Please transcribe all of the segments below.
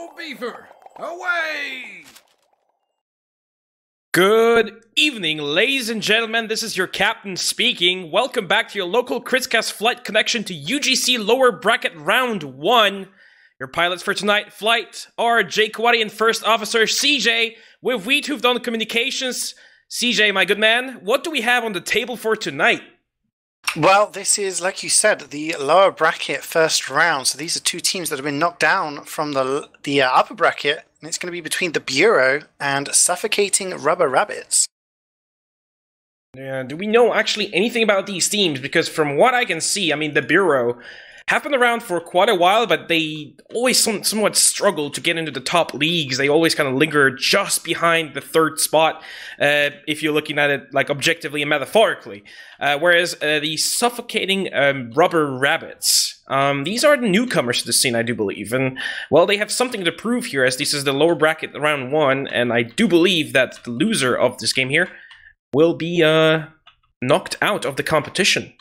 Go Beaver! Away! Good evening, ladies and gentlemen. This is your captain speaking. Welcome back to your local Kritzcast flight connection to UGC lower bracket round 1. Your pilots for tonight flight are jakeowaty and first officer CeeJaey with Wiethoofd on communications. CeeJaey, my good man, what do we have on the table for tonight? Well, this is, like you said, the lower bracket first round. So these are two teams that have been knocked down from the upper bracket. And it's going to be between the Bureau and Suffocating Rubber Rabbits. Yeah, do we know actually anything about these teams? Because from what I can see, I mean, the Bureau have been around for quite a while, but they always somewhat struggle to get into the top leagues. They always kind of linger just behind the third spot, if you're looking at it like objectively and metaphorically. Whereas the Suffocating Rubber Rabbits, these are the newcomers to the scene, I do believe. And, well, they have something to prove here, as this is the lower bracket round 1, and I do believe that the loser of this game here will be knocked out of the competition.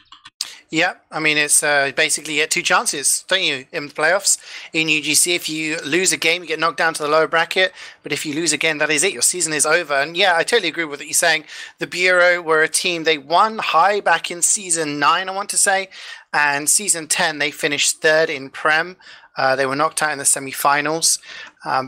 Yeah, I mean, it's basically you get two chances, don't you, in the playoffs in UGC. If you lose a game, you get knocked down to the lower bracket. But if you lose again, that is it. Your season is over. And yeah, I totally agree with what you're saying. The Bureau were a team, they won high back in Season 9, I want to say. And Season 10, they finished third in Prem. They were knocked out in the semi-finals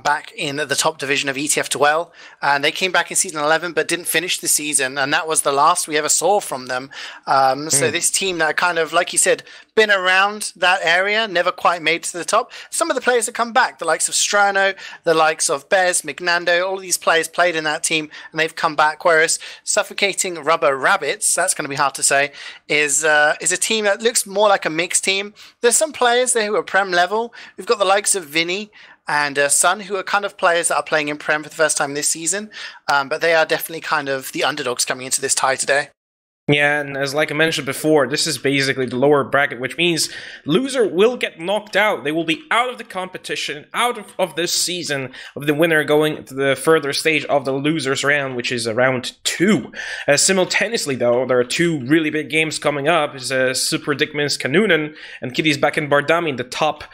back in the top division of TF2. And they came back in Season 11, but didn't finish the season. And that was the last we ever saw from them. So this team that kind of, like you said, been around that area, never quite made to the top. Some of the players that come back, the likes of Strano, the likes of Bez, McNando, all of these players played in that team, and they've come back. Whereas Suffocating Rubber Rabbits, that's going to be hard to say, is a team that looks more like a mixed team. There's some players there who are Prem level. We've got the likes of Vinny and Sun, who are kind of players that are playing in Prem for the first time this season. But they are definitely kind of the underdogs coming into this tie today. Yeah, and as like I mentioned before, this is basically the lower bracket, which means loser will get knocked out. They will be out of the competition, out of this season, of the winner going to the further stage of the losers round, which is round 2. Simultaneously, though, there are two really big games coming up. Is Super Dickman's Kanunen and Kitty's back in Bardami in the top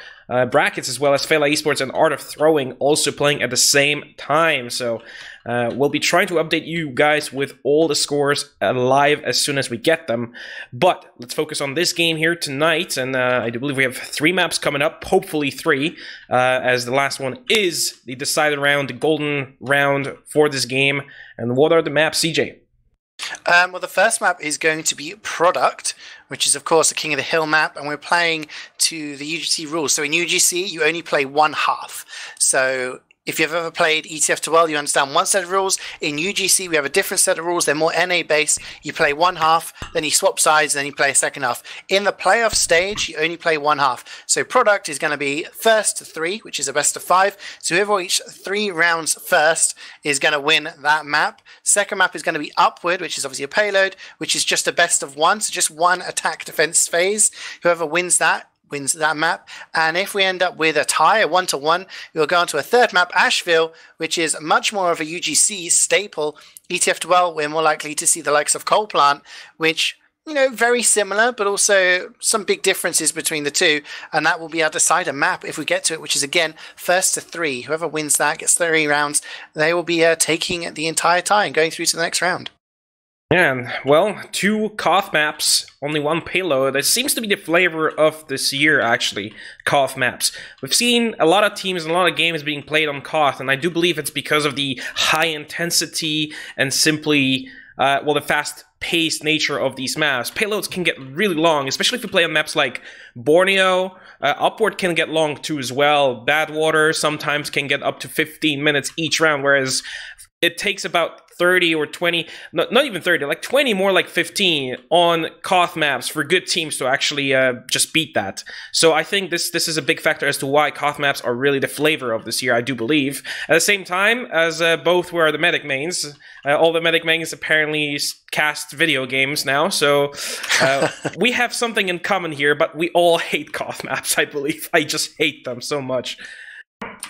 brackets, as well as Fela Esports and Art of Throwing also playing at the same time. So we'll be trying to update you guys with all the scores live as soon as we get them. But let's focus on this game here tonight. And I do believe we have 3 maps coming up, hopefully 3, as the last one is the decided round, the golden round for this game. And what are the maps, CeeJaey? Well, the first map is going to be Product, which is, of course, a King of the Hill map, and we're playing to the UGC rules. So in UGC, you only play one half. So if you've ever played ETF2L, you understand one set of rules. In UGC, we have a different set of rules. They're more NA-based. You play one half, then you swap sides, then you play a second half. In the playoff stage, you only play one half. So Product is going to be first to 3, which is a best of 5. So whoever reaches 3 rounds first is going to win that map. Second map is going to be Upward, which is obviously a payload, which is just a best of 1. So just one attack defense phase. Whoever wins that map. And if we end up with a tie, a 1-1, we'll go on to a third map, Asheville, which is much more of a UGC staple. ETF2L, we're more likely to see the likes of Coal Plant, which, you know, very similar, but also some big differences between the two. And that will be our decider map if we get to it, which is, again, first to 3. Whoever wins that gets 3 rounds. They will be taking the entire tie and going through to the next round. Yeah, well, 2 Koth maps, only 1 payload. That seems to be the flavor of this year, actually, Koth maps. We've seen a lot of teams and a lot of games being played on Koth, and I do believe it's because of the high intensity and simply, well, the fast-paced nature of these maps. Payloads can get really long, especially if you play on maps like Borneo. Upward can get long, too, as well. Badwater sometimes can get up to 15 minutes each round, whereas it takes about 30 or 20, not even 30, like 20, more like 15 on Koth maps for good teams to actually just beat that. So I think this is a big factor as to why Koth maps are really the flavor of this year, I do believe. At the same time, as both were the medic mains, all the medic mains apparently cast video games now, so we have something in common here, but we all hate Koth maps, I believe. I just hate them so much.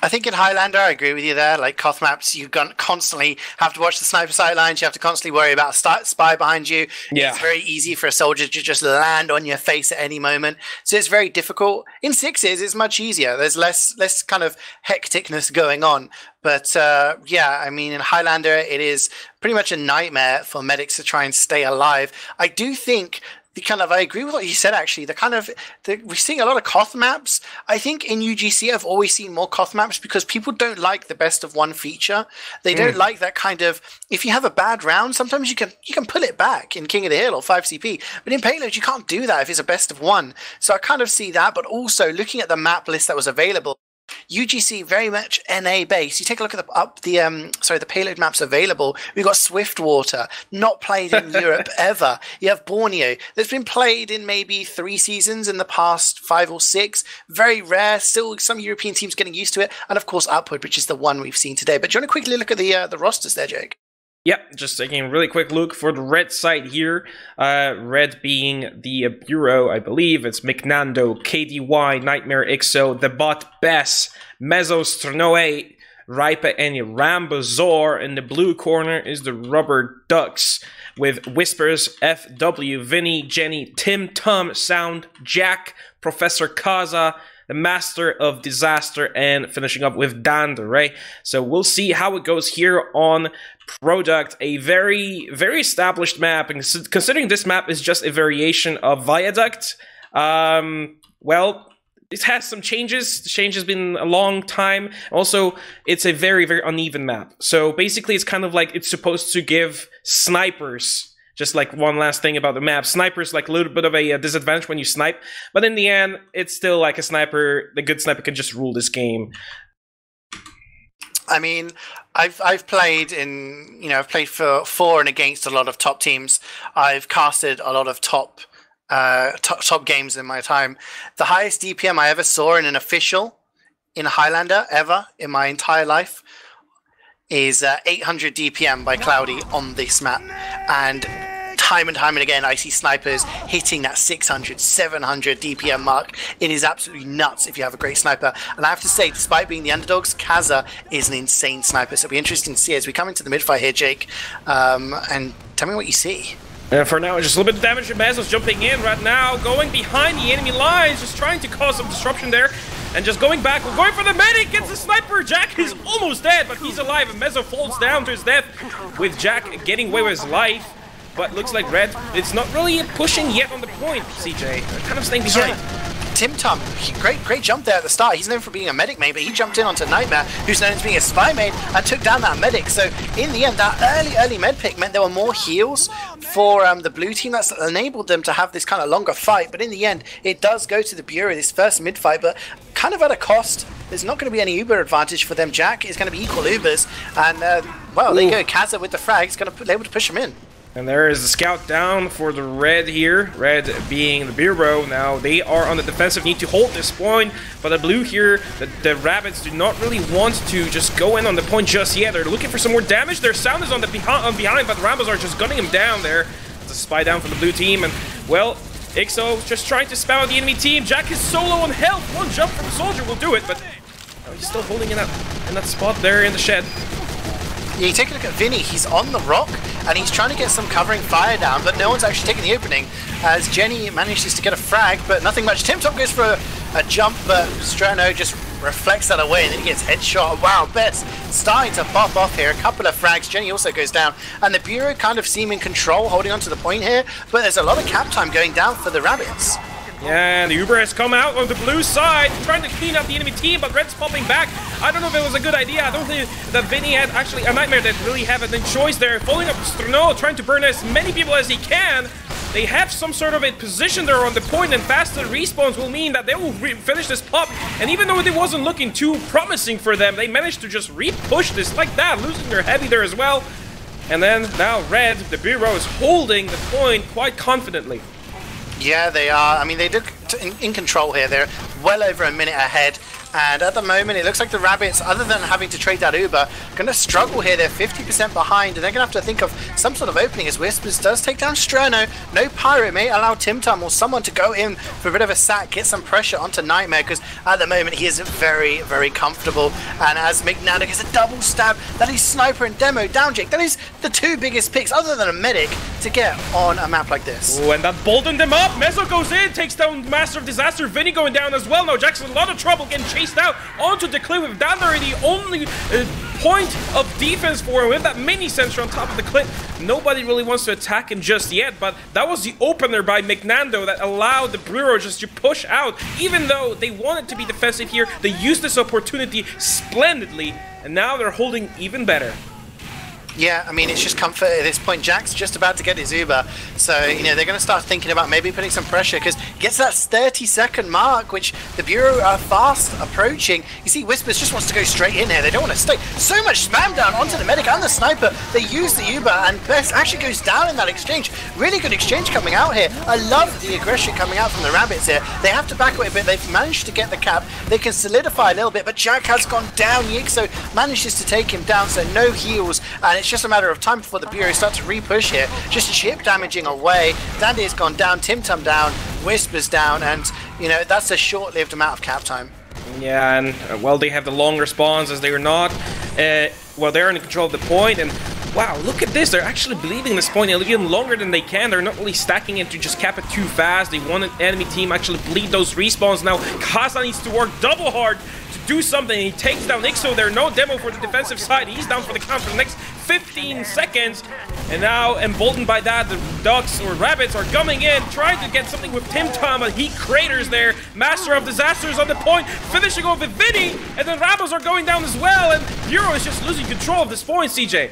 I think in Highlander, I agree with you there. Like Koth maps, you constantly have to watch the sniper sight lines. You have to constantly worry about a spy behind you. Yeah. It's very easy for a soldier to just land on your face at any moment. So it's very difficult. In sixes, it's much easier. There's less kind of hecticness going on. But yeah, I mean, in Highlander, it is pretty much a nightmare for medics to try and stay alive. I do think I agree with what you said, actually. We're seeing a lot of Koth maps. I think in UGC, I've always seen more Koth maps because people don't like the best of one feature. They don't like that kind of, if you have a bad round, sometimes you can pull it back in King of the Hill or 5CP. But in Payload, you can't do that if it's a best of one. So I kind of see that, but also looking at the map list that was available, UGC very much NA based. You take a look at the payload maps available. We've got Swiftwater, not played in Europe ever. You have Borneo, that's been played in maybe 3 seasons in the past 5 or 6. Very rare. Still, some European teams getting used to it, and of course Upward, which is the one we've seen today. But do you want to quickly look at the rosters there, Jake? Yep, just taking a really quick look for the red side here. Red being the Bureau, I believe. It's McNando, KDY, Nightmare XO, The Bot, Bess, Mesos, Trnoe, Ripa, and Rambazor. In the blue corner is the Rubber Ducks with Whispers, FW, Vinny, Jenny, Tim Tum, Sound, Jack, Professor Kaza, the Master of Disaster, and finishing up with Dander, right? So we'll see how it goes here on Product, a very, very established map, and considering this map is just a variation of Viaduct, well, it has some changes. The change has been a long time. Also, it's a very, very uneven map. So basically, it's kind of like it's supposed to give snipers, just like one last thing about the map, snipers like a little bit of a disadvantage when you snipe, but in the end, it's still like a sniper. The good sniper can just rule this game. I mean, I've played I've played for and against a lot of top teams. I've casted a lot of top games in my time. The highest DPM I ever saw in an official in Highlander ever in my entire life is 800 DPM by Cloudy on this map, and time and again I see snipers hitting that 600, 700 DPM mark. It is absolutely nuts if you have a great sniper, and I have to say, despite being the underdogs, Kaza is an insane sniper, so it'll be interesting to see as we come into the mid-fight here, Jake, and tell me what you see. For now, just a little bit of damage. Mesos jumping in right now, going behind the enemy lines, just trying to cause some disruption there. And just going back, we're going for the medic, gets the sniper. Jack is almost dead, but he's alive. And Meso falls down to his death, with Jack getting away with his life. But looks like Red, it's not really pushing yet on the point, CeeJaey. They're kind of staying behind. Tim Tum, great jump there at the start. He's known for being a medic main, but he jumped in onto Nightmare, who's known as being a spy main, and took down that medic. So in the end, that early med pick meant there were more heals for the blue team. That's enabled them to have this kind of longer fight. But in the end, it does go to the Bureau, this first mid fight, but kind of at a cost. There's not going to be any Uber advantage for them. Jack is going to be equal Ubers, and well, there you go. Kaza with the frag is going to be able to push him in. And there is the scout down for the Red here. Red being the Bureau. Now they are on the defensive, need to hold this point. But the blue here, the Rabbits do not really want to just go in on the point just yet. They're looking for some more damage. Their Sound is on the behind, but the Rambos are just gunning him down there. It's a spy down for the blue team. And, well, XO just trying to spam out the enemy team. Jack is so low on health. One jump from the soldier will do it, but he's still holding in that spot there in the shed. Yeah, you take a look at Vinny, he's on the rock, and he's trying to get some covering fire down, but no one's actually taking the opening, as Jenny manages to get a frag, but nothing much. Tim Top goes for a jump, but Strano just reflects that away, and then he gets headshot. Wow, Bess starting to pop off here, a couple of frags. Jenny also goes down, and the Bureau kind of seem in control, holding on to the point here, but there's a lot of cap time going down for the Rabbits. Yeah, the Uber has come out on the blue side, trying to clean up the enemy team, but Red's popping back. I don't know if it was a good idea. I don't think that Vinny had actually a Nightmare that really have a choice there. Following up Strano, trying to burn as many people as he can. They have some sort of a position there on the point, and faster respawns will mean that they will finish this pop. And even though it wasn't looking too promising for them, they managed to just re-push this like that, losing their heavy there as well. And then now Red, the Bureau, is holding the point quite confidently. Yeah, they are. I mean, they look in control here. They're well over a minute ahead. And at the moment, it looks like the Rabbits, other than having to trade that Uber, are going to struggle here. They're 50% behind, and they're going to have to think of some sort of opening as Whispers does take down Strano. No Pyro may allow Timtum or someone to go in for a bit of a sack, get some pressure onto Nightmare, because at the moment he is very, very comfortable. And as McNando gets a double stab, that is Sniper and Demo down, Jake. That is the two biggest picks, other than a Medic, to get on a map like this. Oh, and that boldened them up. Mezzo goes in, takes down Master of Disaster. Vinny going down as well. Now Jackson in a lot of trouble getting chased out onto the cliff with Dandare, the only point of defense for him with that mini sensor on top of the cliff. Nobody really wants to attack him just yet, but that was the opener by McNando that allowed the Bureau just to push out. Even though they wanted to be defensive here, they used this opportunity splendidly, and now they're holding even better. Yeah, I mean, it's just comfort at this point. Jack's just about to get his Uber, so, you know, they're going to start thinking about maybe putting some pressure, because it gets that 30-second mark, which the Bureau are fast approaching. You see, Whispers just wants to go straight in here. They don't want to stay. So much spam down onto the Medic and the Sniper. They use the Uber, and Best actually goes down in that exchange. Really good exchange coming out here. I love the aggression coming out from the Rabbits here. They have to back away a bit. They've managed to get the cap. They can solidify a little bit, but Jack has gone down. Yixo manages to take him down, so no heals, and it's just a matter of time before the Bureau starts to re-push here. Just chip damaging away. Dandy has gone down, Timtum down, Whispers down, and, you know, that's a short-lived amount of cap time. Yeah, and, well, they have the longer spawns as they are not. Well, they're in control of the point, and wow, look at this. They're actually bleeding this point even longer than they can. They're not really stacking it to just cap it too fast. They want an enemy team actually bleed those respawns. Now, Kaza needs to work double hard to do something. He takes down Ixo there. No demo for the defensive side. He's down for the count for the next 15 seconds. And now, emboldened by that, the Ducks or Rabbits are coming in, trying to get something with Timtum, but he craters there. Master of Disasters on the point, finishing off with Vinny, and then Rabos are going down as well, and Bureau is just losing control of this point, CeeJaey.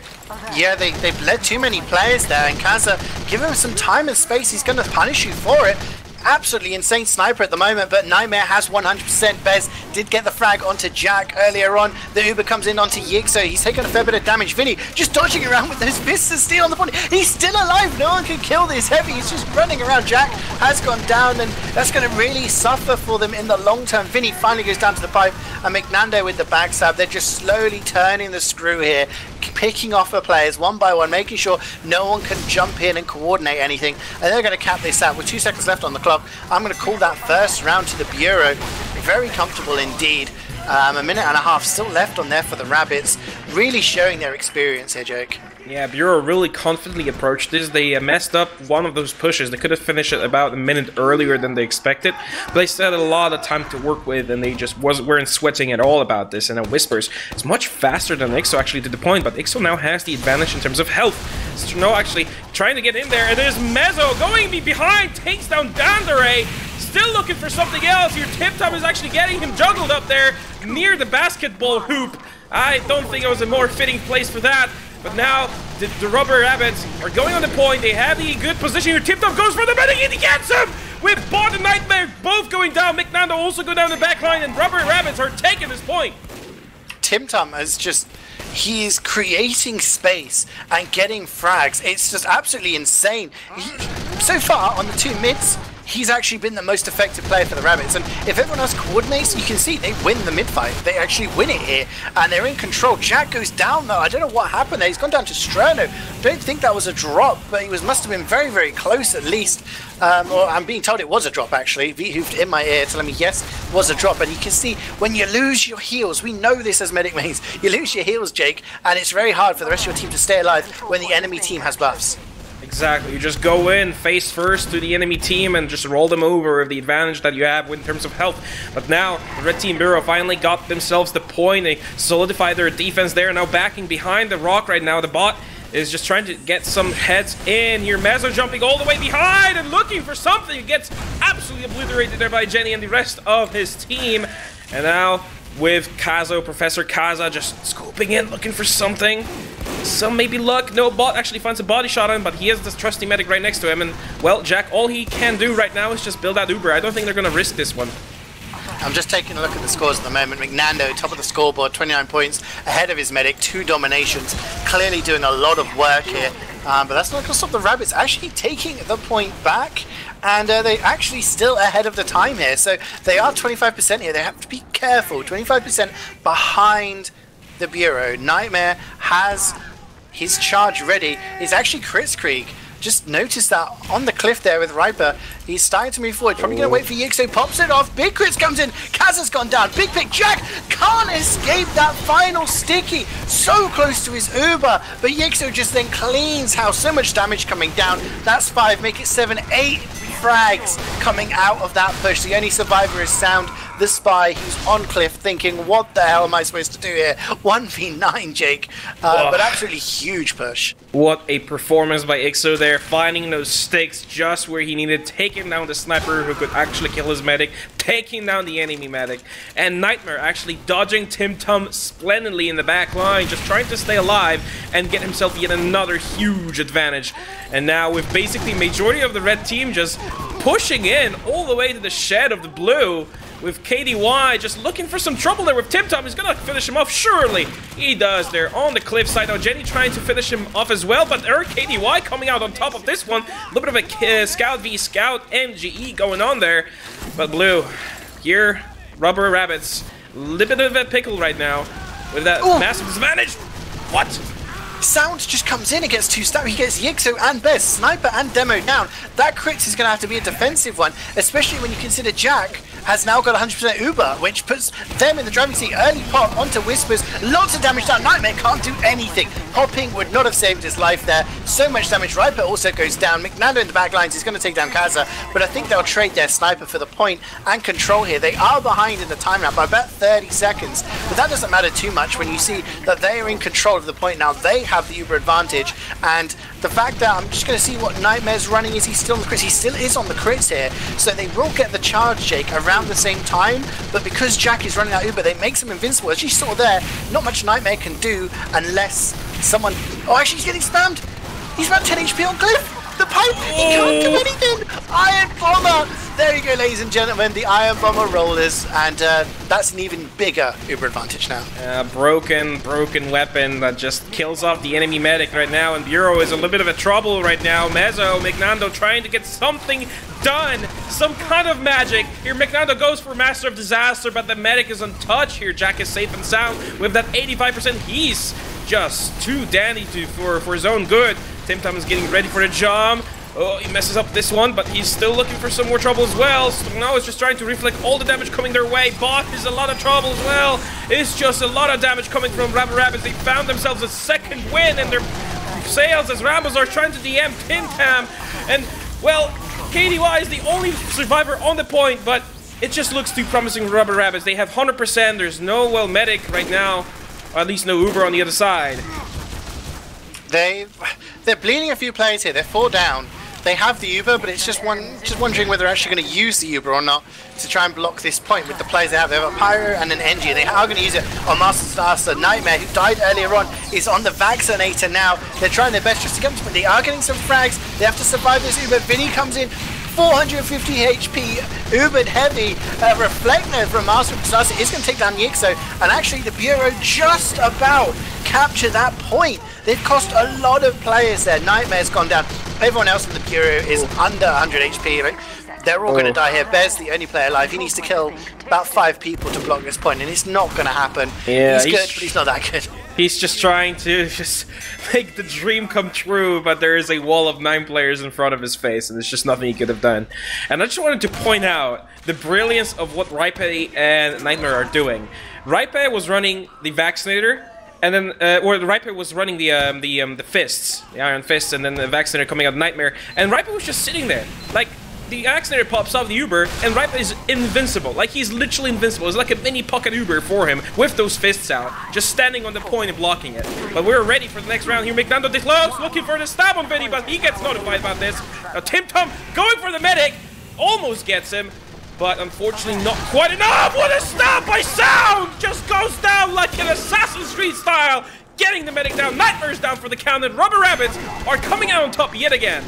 Yeah, they've led too many players there, and Kaza, give him some time and space, he's going to punish you for it. Absolutely insane sniper at the moment, but Nightmare has 100%. Bez did get the frag onto Jack earlier on. The Uber comes in onto Yixo. He's taken a fair bit of damage. Vinny just dodging around with those fists of steel on the point. He's still alive. No one can kill this heavy. He's just running around. Jack has gone down, and that's going to really suffer for them in the long term. Vinny finally goes down to the pipe, and McNando with the backstab. They're just slowly turning the screw here, picking off the players one by one, making sure no one can jump in and coordinate anything, and they're going to cap this out with 2 seconds left on the clock. I'm going to call that first round to the Bureau. Very comfortable indeed. A minute and a half still left on there for the Rabbits, really showing their experience here, Jake. Yeah, Bureau really confidently approached this. They messed up one of those pushes. They could have finished it about a minute earlier than they expected, but they still had a lot of time to work with, and they just weren't sweating at all about this. And then Whispers is much faster than Ixo actually to the point, but Ixo now has the advantage in terms of health. Strano actually trying to get in there, and there's Mezzo going behind, takes down Dandare. Still looking for something else here. Timtum is actually getting him juggled up there near the basketball hoop. I don't think it was a more fitting place for that. But now the Rubber Rabbits are going on the point. They have the good position here. Timtum goes for the medic and he gets him! With Bot and Nightmare both going down. McNando also go down the back line, and Rubber Rabbits are taking this point. Timtum is just... he is creating space and getting frags. It's just absolutely insane. So far on the two mids, he's actually been the most effective player for the Rabbits, and if everyone else coordinates, you can see they win the mid fight. They actually win it here, and they're in control. Jack goes down though. I don't know what happened there. He's gone down to Strano. Don't think that was a drop, but he must have been very, very close at least. Or I'm being told it was a drop actually. Wiethoofd in my ear telling me yes, it was a drop. And you can see when you lose your heals, we know this as medic mains, you lose your heals, Jake, and it's very hard for the rest of your team to stay alive when the enemy team has buffs. Exactly, you just go in face first to the enemy team and just roll them over with the advantage that you have in terms of health. But now, the Red Team Bureau finally got themselves the point. They solidified their defense there, now backing behind the rock right now. The bot is just trying to get some heads in. Your Mezzo jumping all the way behind and looking for something. It gets absolutely obliterated there by Jenny and the rest of his team. And now, with Kazo, Professor Kaza just scoping in, looking for something. Some maybe luck. No, Bot actually finds a body shot on him, but he has this trusty medic right next to him. And, well, Jack, all he can do right now is just build that Uber. I don't think they're going to risk this one. I'm just taking a look at the scores at the moment. McNando, top of the scoreboard, 29 points, ahead of his medic, 2 dominations. Clearly doing a lot of work here. But that's not going to stop the Rabbits actually taking the point back. And they actually still ahead of the time here. So they are 25% here. They have to be careful. 25% behind the Bureau. Nightmare has his charge ready. It's actually Kritzkrieg. Just notice that on the cliff there with Riper. He's starting to move forward. Probably going to wait for Yixo. Pops it off. Big Crits comes in. Kaz has gone down. Big pick. Jack can't escape that final sticky. So close to his Uber. But Yixo just then cleans house. So much damage coming down. That's 5. Make it 7. 8 frags coming out of that push. The only survivor is Sound, the spy, who's on cliff thinking, what the hell am I supposed to do here? 1v9, Jake. But absolutely huge push. What a performance by Ixo there, finding those sticks just where he needed, taking down the sniper who could actually kill his medic, taking down the enemy medic, and Nightmare actually dodging Tim Tum splendidly in the back line, just trying to stay alive and get himself yet another huge advantage. And now with basically majority of the red team just pushing in all the way to the shed of the blue, with KDY just looking for some trouble there with Tim Tum. He's gonna finish him off, surely. He does there on the cliffside. Now Jenny trying to finish him off as well, but there KDY coming out on top of this one. A little bit of a scout v scout MGE going on there. But blue, here, Rubber Rabbits, a little bit of a pickle right now with that massive disadvantage. What? Sound just comes in and gets 2 stab. He gets Yixo and Best, Sniper and Demo down. That crit is going to have to be a defensive one, especially when you consider Jack has now got 100% Uber, which puts them in the driving seat. Early pop onto Whispers, lots of damage down. Nightmare can't do anything. Popping would not have saved his life there. So much damage. Riper also goes down. McNando in the back lines is going to take down Kaza, but I think they'll trade their Sniper for the point and control here. They are behind in the time now by about 30 seconds, but that doesn't matter too much when you see that they are in control of the point now. They have the Uber advantage, and the fact that I'm just going to see what Nightmare's running. Is he still on the crits? He still is on the crits here, so they will get the charge, Jake, around the same time, but because Jack is running that Uber, they makes him invincible. As you saw there, not much Nightmare can do unless someone... Oh, actually, he's getting spammed! He's about 10 HP on Cliff! The pipe! He can't do anything! Iron Bomber! There you go, ladies and gentlemen, the Iron Bomber rollers, and that's an even bigger Uber advantage now. Broken weapon that just kills off the enemy medic right now, and Bureau is a little bit of a trouble right now. Mezzo, McNando trying to get something done, some kind of magic. Here McNando goes for Master of Disaster, but the medic is untouched here. Jack is safe and sound with that 85%. He's just too dandy for his own good. Tim Tam is getting ready for the jump. Oh, he messes up this one, but he's still looking for some more trouble as well. So now it's just trying to reflect all the damage coming their way. Bot is a lot of trouble as well. It's just a lot of damage coming from Rubber Rabbits. They found themselves a second win in their sales as Rambos are trying to DM Tim Tam. And, well, KDY is the only survivor on the point, but it just looks too promising for Rubber Rabbits. They have 100%. There's no, well, medic right now, or at least no Uber on the other side. They're bleeding a few players here. They're 4 down. They have the Uber, but it's just wondering whether they're actually going to use the Uber or not to try and block this point with the players they have. They have a Pyro and an NG. They are going to use it on Master Disaster. Nightmare, who died earlier on, is on the Vaccinator now. They're trying their best just to get them, but they are getting some frags. They have to survive this Uber. Vinny comes in, 450 HP, Ubered heavy. Reflector from Master Disaster is going to take down Yixo, and actually the Bureau just about capture that point. They've cost a lot of players there. Nightmare's gone down. Everyone else in the Bureau is under 100 HP. Right? They're all going to die here. Bear's the only player alive. He needs to kill about 5 people to block this point, and it's not going to happen. Yeah, he's good, but he's not that good. He's just trying to just make the dream come true, but there is a wall of 9 players in front of his face, and there's just nothing he could have done. And I just wanted to point out the brilliance of what Ripe and Nightmare are doing. Ripe was running the Vaccinator, and then, or Ripe was running the fists, the Iron Fists, and then the Vaccinator coming out of Nightmare, and Ripe was just sitting there, like, the Vaccinator pops off the Uber, and Ripe is invincible. Like, he's literally invincible. It's like a mini pocket Uber for him, with those fists out, just standing on the point and blocking it. But we're ready for the next round here. McNando close, looking for the stab on Vinny, but he gets notified about this. Now, Tim Tum going for the medic, almost gets him, but unfortunately not quite enough. What a stab by Sound! Just goes down like an Assassin's Creed style, getting the medic down. Nightmare's down for the count, and Rubber Rabbits are coming out on top yet again.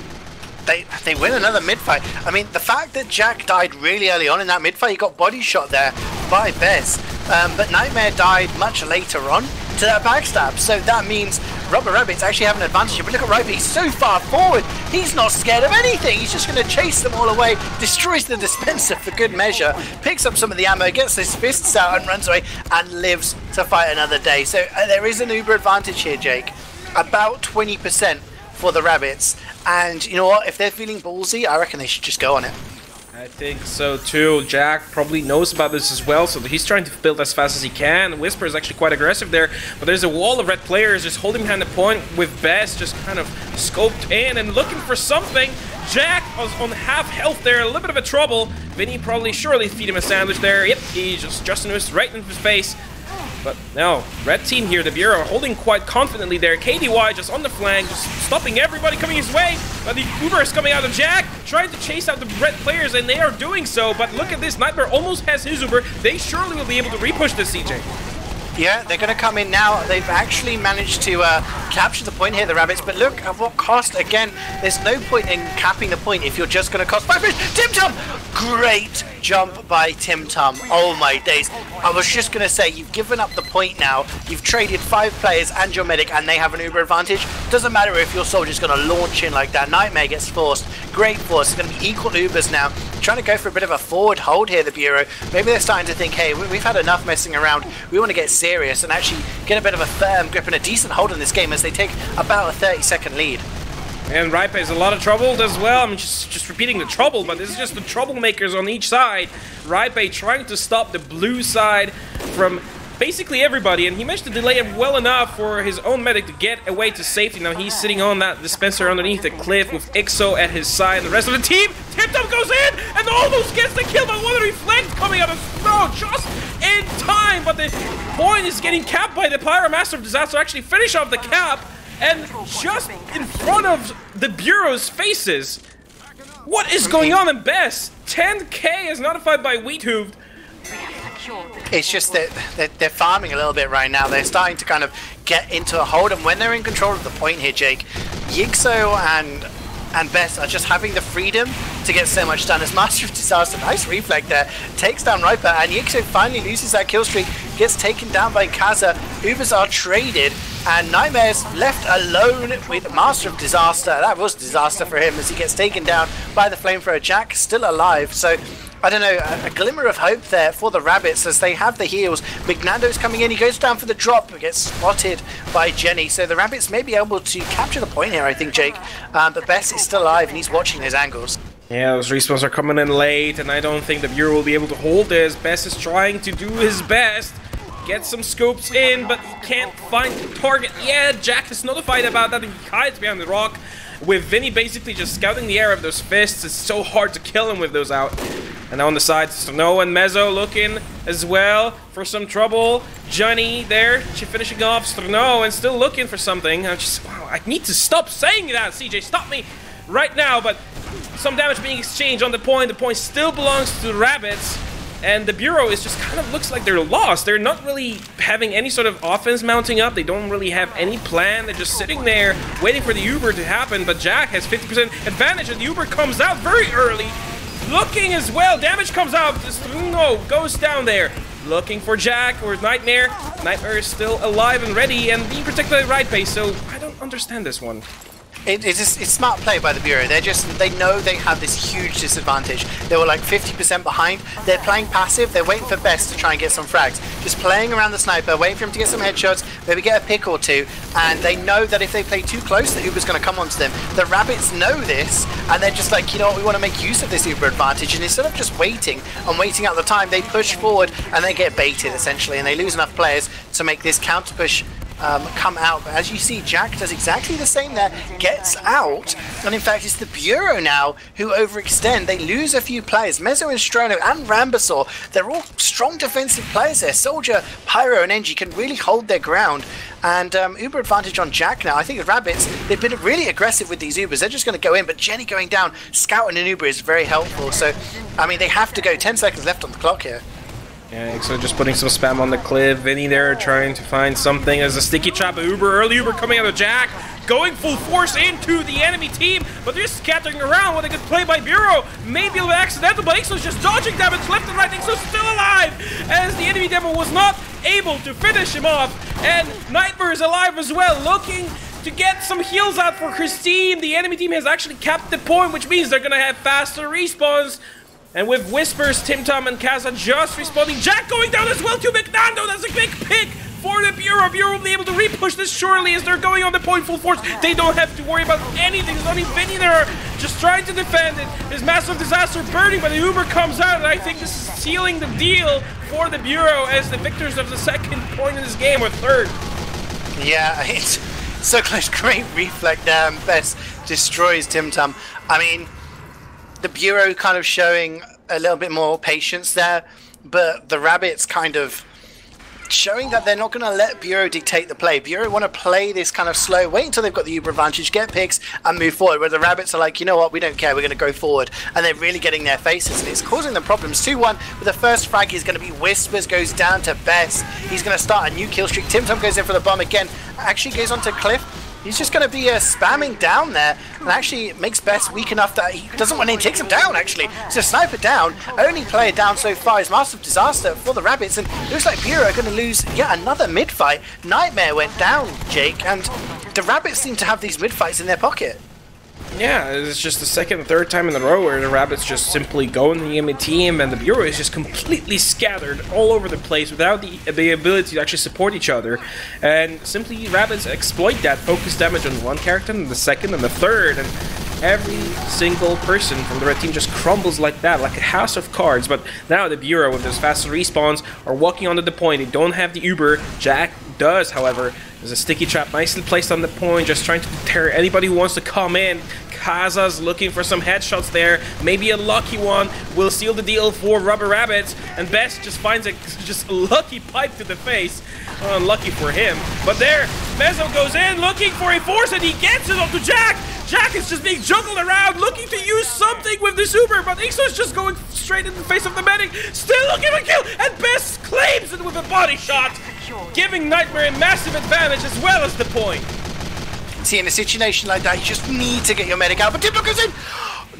They win another mid-fight. I mean, the fact that Jack died really early on in that mid-fight, he got body shot there by Bez. But Nightmare died much later on. to that backstab. So that means Rubber Rabbit's actually have an advantage here. But look at Ripe, he's so far forward. He's not scared of anything. He's just going to chase them all away, destroys the dispenser for good measure, picks up some of the ammo, gets his fists out and runs away and lives to fight another day. So there is an uber advantage here, Jake. About 20% for the Rabbits. And you know what? If they're feeling ballsy, I reckon they should just go on it. I think so too. Jack probably knows about this as well, so he's trying to build as fast as he can. Whisper is actually quite aggressive there, but there's a wall of red players just holding behind the point with Bess just kind of scoped in and looking for something. Jack was on half health there, a little bit of a trouble. Vinny probably surely feed him a sandwich there. Yep, he just was right into his face. But no, red team here, the Bureau, holding quite confidently there. KDY just on the flank, just stopping everybody coming his way. But the Uber is coming out of Jack, trying to chase out the red players, and they are doing so. But look at this, Nightmare almost has his Uber. They surely will be able to repush this, CeeJaey. Yeah, they're going to come in now. They've actually managed to capture the point here, the Rabbits, but look at what cost. Again, there's no point in capping the point if you're just going to cost 5 minutes. Tim Tom! Great jump by Tim Tom. Oh my days. I was just going to say, you've given up the point now. You've traded 5 players and your medic, and they have an Uber advantage. Doesn't matter if your soldier's going to launch in like that. Nightmare gets forced. Great force. It's going to be equal Ubers now. Trying to go for a bit of a forward hold here, the Bureau. Maybe they're starting to think, hey, we've had enough messing around. We want to get serious and actually get a bit of a firm grip and a decent hold in this game as they take about a 30-second lead. And Ripe is a lot of trouble as well. I'm just repeating the trouble, but this is just the troublemakers on each side. Ripe trying to stop the blue side from basically everybody, and he managed to delay it well enough for his own medic to get away to safety. Now he's sitting on that dispenser underneath the cliff with Ixo at his side, and the rest of the team. Tip-Top goes in and almost gets the kill, but one reflect coming out of snow just in time. But the point is getting capped by the Pyro Master of Disaster. Actually finish off the cap, and just in front of the Bureau's faces. What is going on in Best? 10k is notified by Wiethoofd. It's just that they're farming a little bit right now. They're starting to kind of get into a hold, and when they're in control of the point here, Jake, Yixo and Bess are just having the freedom to get so much done. As Master of Disaster, nice reflect there, takes down Riper, and Yixo finally loses that kill streak, gets taken down by Kaza. Ubers are traded, and Nightmare's left alone with Master of Disaster. That was disaster for him as he gets taken down by the flamethrower. Jack still alive, so I don't know, a glimmer of hope there for the Rabbits as they have the heals. Mignando's coming in, he goes down for the drop, but gets spotted by Jenny. So the Rabbits may be able to capture the point here, I think, Jake. But Bess is still alive and he's watching those angles. Yeah, those respawns are coming in late, and I don't think the Bureau will be able to hold this. Bess is trying to do his best. Get some scopes in, but he can't find the target yet. Jack is notified about that, and he hides behind the rock. With Vinny basically just scouting the air of those fists, it's so hard to kill him with those out. And now on the side, Snow and Mezzo looking as well for some trouble. Johnny there, finishing off Snow and still looking for something. Wow, I need to stop saying that, CeeJaey, stop me right now. But some damage being exchanged on the point. The point still belongs to the Rabbits. And the Bureau is just kind of looks like they're lost. They're not really having any sort of offense mounting up. They don't really have any plan. They're just sitting there waiting for the Uber to happen. But Jack has 50% advantage, and the Uber comes out very early. Looking as well. Damage comes out. No, goes down there. Looking for Jack or Nightmare. Nightmare is still alive and ready and being protected by the right base. So I don't understand this one. It's smart play by the Bureau. They know they have this huge disadvantage. They were like 50% behind. They're playing passive. They're waiting for Best to try and get some frags. Just playing around the sniper, waiting for him to get some headshots, maybe get a pick or two. And they know that if they play too close, the Uber's going to come onto them. The Rabbits know this, and they're just like, you know what, we want to make use of this Uber advantage. And instead of just waiting and waiting out the time, they push forward and they get baited essentially, and they lose enough players to make this counter push come out. But as you see, Jack does exactly the same there, gets out, and in fact it's the Bureau now who overextend. They lose a few players. Mezzo and Strono and Rambasaur, they're all strong defensive players there. Soldier, Pyro and Engie can really hold their ground, and Uber advantage on Jack now. I think the Rabbits, they've been really aggressive with these Ubers. They're just going to go in, but Jenny going down, scouting an Uber is very helpful. So I mean, they have to go. 10 seconds left on the clock here. Yeah, so just putting some spam on the cliff. Vinny there trying to find something as a sticky trap. Uber, early Uber coming out of Jack. going full force into the enemy team, but they're scattering around. What a good play by Bureau. Maybe a little accidental, but Ixo's just dodging damage left and right. Ixo's still alive, as the enemy demo was not able to finish him off. And Nightmare is alive as well, looking to get some heals out for Christine. The enemy team has actually capped the point, which means they're gonna have faster respawns. And with Whispers, Timtom and Kaza just respawning. Jack going down as well to McNando. That's a big pick for the Bureau. Bureau will be able to repush this surely as they're going on the point full force. They don't have to worry about anything. There's only Vinny there just trying to defend it. There's massive disaster burning, but the Uber comes out, and I think this is sealing the deal for the Bureau as the victors of the second point in this game, or third. Yeah, it's so close. Great reflect there, and Best destroys Timtom. I mean, the Bureau kind of showing a little bit more patience there, but the Rabbits kind of showing that they're not going to let Bureau dictate the play. Bureau want to play this kind of slow, wait until they've got the Uber advantage, get picks, and move forward, where the Rabbits are like, you know what, we don't care, we're going to go forward. And they're really getting their faces, and it's causing them problems. 2-1, with the first frag is going to be Whispers, goes down to Best. He's going to start a new kill streak. Timtom goes in for the bomb again, actually goes onto Cliff. He's just going to be spamming down there, and actually makes Best weak enough that he doesn't want to take him down, actually. So sniper down, only player down so far is Massive Disaster for the Rabbits, and it looks like Bureau are going to lose yet another mid-fight. Nightmare went down, Jake, and the Rabbits seem to have these mid-fights in their pocket. Yeah, it's just the second and third time in a row where the Rabbits just simply go in the enemy team, and the Bureau is just completely scattered all over the place without the ability to actually support each other. And simply Rabbits exploit that, focus damage on one character, and the second, and the third, and every single person from the red team just crumbles like that, like a house of cards. But now the Bureau, with those faster respawns, are walking onto the point. They don't have the Uber. Jack does, however. There's a sticky trap nicely placed on the point, just trying to deter anybody who wants to come in. Kaza's looking for some headshots there. Maybe a lucky one will seal the deal for Rubber Rabbits. And Best just finds a lucky pipe to the face. Unlucky for him. But there, Mezzo goes in looking for a force, and he gets it onto Jack. Jack is just being juggled around, looking to use something with the super, but Ixo's just going straight in the face of the medic. Still looking for a kill, and Best claims it with a body shot, giving Nightmare a massive advantage as well as the point. See, in a situation like that, you just need to get your medic out, but Timtom goes in!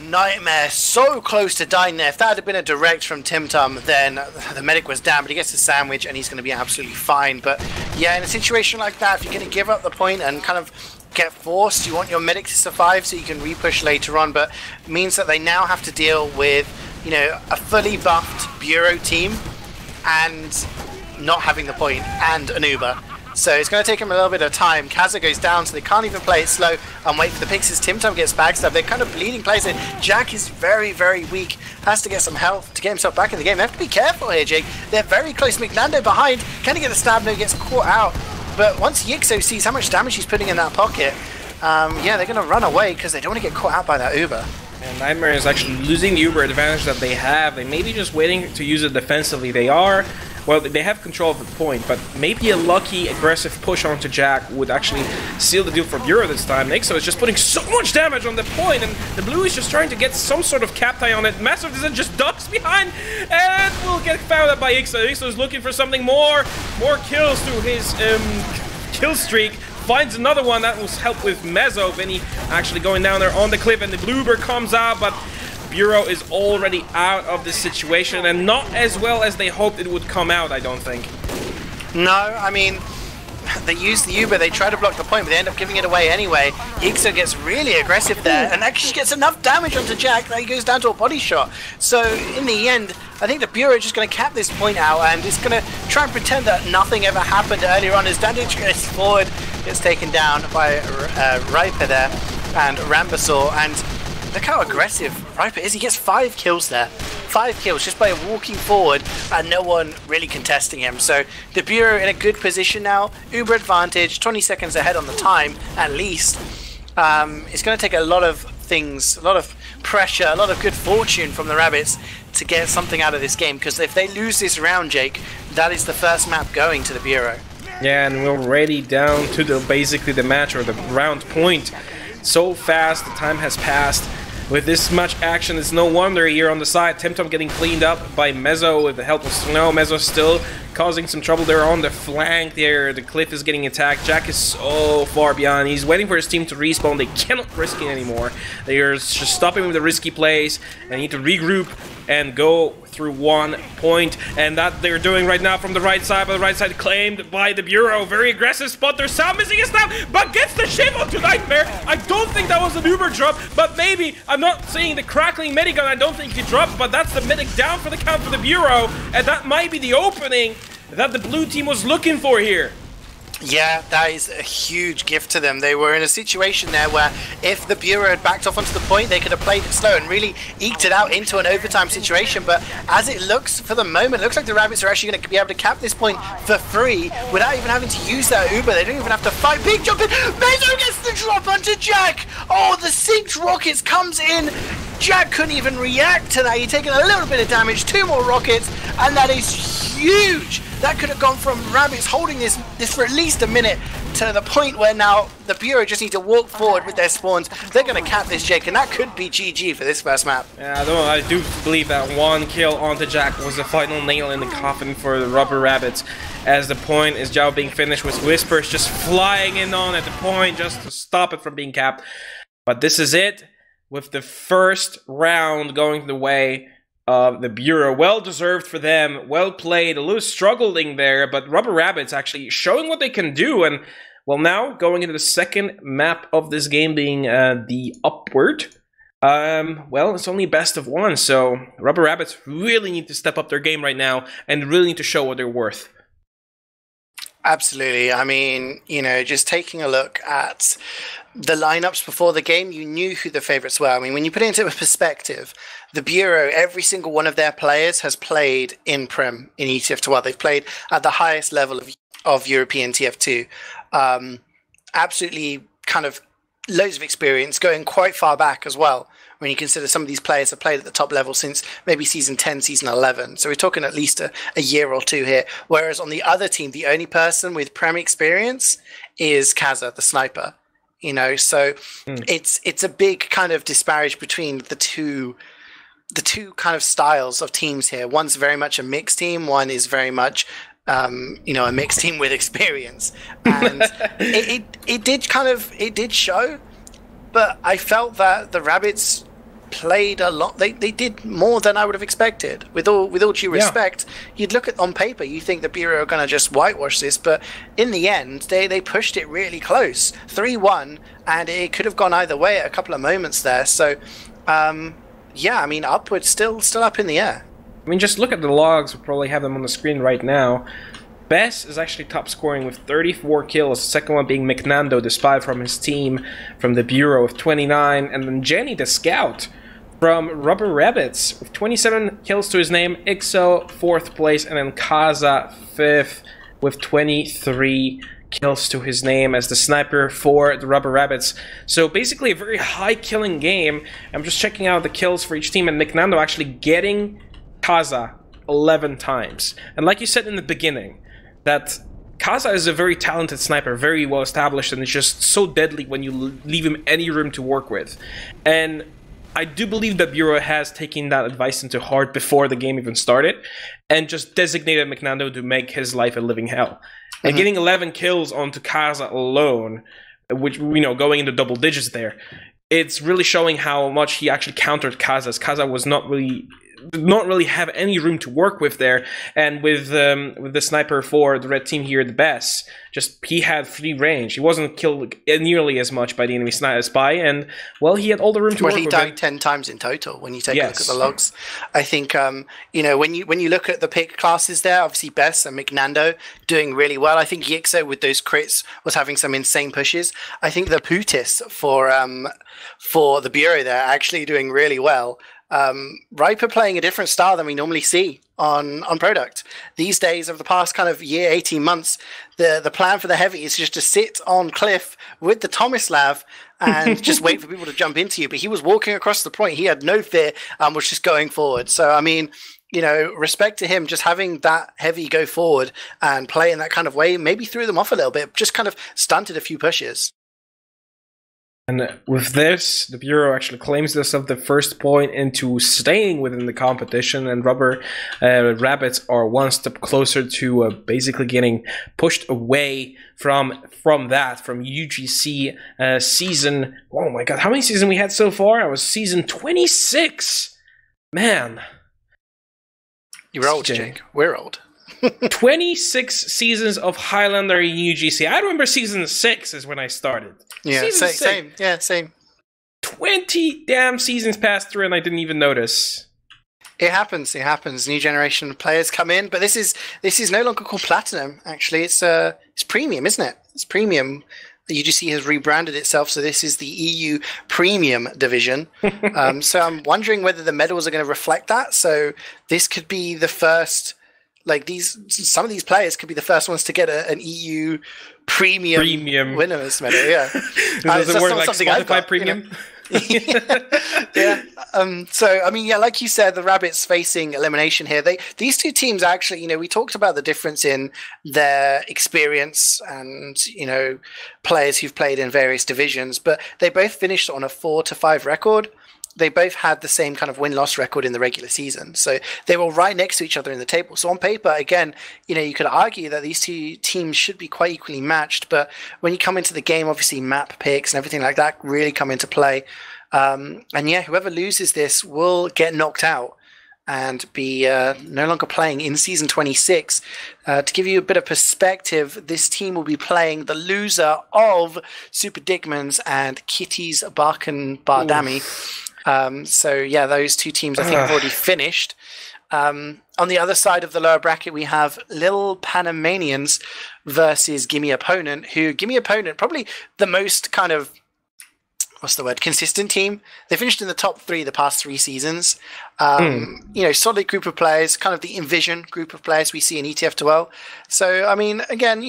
Nightmare so close to dying there. If that had been a direct from Timtom, then the medic was down, but he gets a sandwich and he's going to be absolutely fine. But yeah, in a situation like that, if you're going to give up the point and kind of get forced, you want your medic to survive so you can repush later on, but it means that they now have to deal with, you know, a fully buffed Bureau team and not having the point and an Uber. So it's going to take him a little bit of time. Kaza goes down, so they can't even play it slow and wait for the picks as Timtom gets backstabbed. They're kind of bleeding players in. Jack is very, very weak. Has to get some health to get himself back in the game. They have to be careful here, Jake. They're very close. McNando behind. Can he get the stab? No, he gets caught out. But once Yixo sees how much damage he's putting in that pocket, yeah, they're going to run away because they don't want to get caught out by that Uber. And Nightmare is actually losing the Uber advantage that they have. They may be just waiting to use it defensively. They are. Well, they have control of the point, but maybe a lucky aggressive push onto Jack would actually seal the deal for Bureau this time. Ixo is just putting so much damage on the point, and the Blue is just trying to get some sort of cap tie on it. Massive Descent just ducks behind, and will get found out by Ixo. Ixo is looking for something more kills through his kill streak. Finds another one that will help with Mezzo. Vinny actually going down there on the cliff, and the Bluebird comes out, but Bureau is already out of this situation, and not as well as they hoped it would come out, I don't think. No, I mean, they use the Uber, they try to block the point, but they end up giving it away anyway. Ixo gets really aggressive there, and actually gets enough damage onto Jack that he goes down to a body shot. So, in the end, I think the Bureau is just going to cap this point out, and it's going to try and pretend that nothing ever happened earlier on. As Dandich goes forward, gets taken down by Riper there, and Rambasaur, and look how aggressive Riper is. He gets 5 kills there. 5 kills just by walking forward and no one really contesting him. So the Bureau in a good position now. Uber advantage, 20 seconds ahead on the time at least. It's going to take a lot of things, a lot of pressure, a lot of good fortune from the Rabbits to get something out of this game. Because if they lose this round, Jake, that is the first map going to the Bureau. Yeah, and we're already down to basically the match or the round point. So fast, the time has passed. With this much action, it's no wonder here on the side, Timtom getting cleaned up by Mezzo with the help of Snow. Mezzo still causing some trouble there on the flank there. The cliff is getting attacked. Jack is so far behind. He's waiting for his team to respawn. They cannot risk it anymore. They are just stopping with the risky plays. They need to regroup and go through 1 point, and that they're doing right now from the right side, but the right side claimed by the Bureau. Very aggressive spot. There's sound missing a snap, but gets the ship onto Nightmare. I don't think that was an Uber drop, but maybe. I'm not seeing the crackling medigun. I don't think he dropped, but that's the medic down for the count for the Bureau, and that might be the opening that the blue team was looking for here. Yeah, that is a huge gift to them. They were in a situation there where if the Bureau had backed off onto the point, they could have played it slow and really eked it out into an overtime situation. But as it looks for the moment, it looks like the Rabbits are actually going to be able to cap this point for free without even having to use that Uber. They don't even have to fight. Big jump in. Meso gets the drop onto Jack. Oh, the synced rockets comes in. Jack couldn't even react to that. He'd taken a little bit of damage. 2 more rockets, and that is huge. That could have gone from Rabbits holding this for at least a minute to the point where now the Bureau just need to walk forward with their spawns. They're going to cap this, Jake, and that could be GG for this first map. Yeah, I do believe that 1 kill onto Jack was the final nail in the coffin for the Rubber Rabbits, as the point is now being finished with Whispers just flying in on at the point just to stop it from being capped. But this is it, with the first round going the way of the Bureau. Well deserved for them, well played, a little struggling there, but Rubber Rabbits actually showing what they can do. And well, now going into the second map of this game being the Upward. Well, it's only best of 1, so Rubber Rabbits really need to step up their game right now and really need to show what they're worth. Absolutely. I mean, you know, just taking a look at the lineups before the game, you knew who the favorites were. I mean, when you put it into perspective, the Bureau, every single one of their players has played in Prem in ETF2. Well, they've played at the highest level of European TF2. Absolutely kind of loads of experience, going quite far back as well, when you consider some of these players have played at the top level since maybe season 10, season 11. So we're talking at least a year or 2 here. Whereas on the other team, the only person with Prem experience is Kaza, the sniper. You know, so it's a big kind of disparage between the two kind of styles of teams here. One's very much a mixed team. One is very much, you know, a mixed team with experience. And it did show, but I felt that the Rabbits played a lot. They did more than I would have expected. With all due respect, you'd look at on paper, you think the Bureau are going to just whitewash this, but in the end, they pushed it really close, 3-1, and it could have gone either way at a couple of moments there. So, yeah, I mean, Upward still up in the air. I mean, just look at the logs. We'll probably have them on the screen right now. Bess is actually top scoring with 34 kills, the second one being McNando, the spy from his team from the Bureau with 29, and then Jenny, the scout, from Rubber Rabbits with 27 kills to his name, Ixo 4th place, and then Kaza 5th with 23 kills to his name as the sniper for the Rubber Rabbits. So basically a very high killing game. I'm just checking out the kills for each team, and McNando actually getting Kaza 11 times. And like you said in the beginning, that Kaza is a very talented sniper, very well established, and it's just so deadly when you leave him any room to work with. And I do believe that Bureau has taken that advice into heart before the game even started and just designated McNando to make his life a living hell. And getting 11 kills onto Kaza alone, which, you know, going into double digits there, it's really showing how much he actually countered Kaza. Kaza was not really have any room to work with there, and with the sniper for the red team here, the best, just he had free range. He wasn't killed nearly as much by the enemy spy, and well, he had all the room to work with. Well, he died 10 times in total when you take a look at the logs. I think you know, when you look at the pick classes there, obviously Bess and McNando doing really well. I think Yixo with those crits was having some insane pushes. I think the Putis for the Bureau there actually doing really well. Riper playing a different style than we normally see on product. These days, over the past kind of year, 18 months, the plan for the Heavy is just to sit on cliff with the Tomislav and just wait for people to jump into you. But he was walking across the point. He had no fear and was just going forward. So, I mean, you know, respect to him, just having that Heavy go forward and play in that kind of way, maybe threw them off a little bit, just kind of stunted a few pushes. And with this, the Bureau actually claims this of the first point into staying within the competition, and Rabbits are one step closer to basically getting pushed away from UGC season. Oh my god, how many seasons we had so far? I was season 26. Man. You're old, Jake. We're old. 26 seasons of Highlander in UGC. I remember season 6 is when I started. Yeah, same. Yeah, same. 20 damn seasons passed through and I didn't even notice. It happens. New generation of players come in, but this is no longer called Platinum. Actually, it's Premium, isn't it? It's Premium. The UGC has rebranded itself, so this is the EU Premium division. So I'm wondering whether the medals are going to reflect that. So this could be the first. Like some of these players could be the first ones to get an EU premium winners medal. Yeah, does it work like Spotify Premium? You know? Yeah. So I mean, yeah, like you said, the Rabbits facing elimination here. These two teams actually, you know, we talked about the difference in their experience and players who've played in various divisions, but they both finished on a 4-5 record. They both had the same kind of win-loss record in the regular season. So they were right next to each other in the table. So on paper, again, you could argue that these two teams should be quite equally matched. But when you come into the game, obviously map picks and everything like that really come into play. And yeah, whoever loses this will get knocked out and be no longer playing in Season 26. To give you a bit of perspective, this team will be playing the loser of Super Dickmans and Kitty's Barkan Bardami. So yeah, those two teams I think have already finished. On the other side of the lower bracket, we have Lil Panamanians versus Gimme Opponent, probably the most kind of, consistent team. They finished in the top 3 the past 3 seasons. Solid group of players, kind of the Envision group of players we see in ETF2L. So, I mean, again,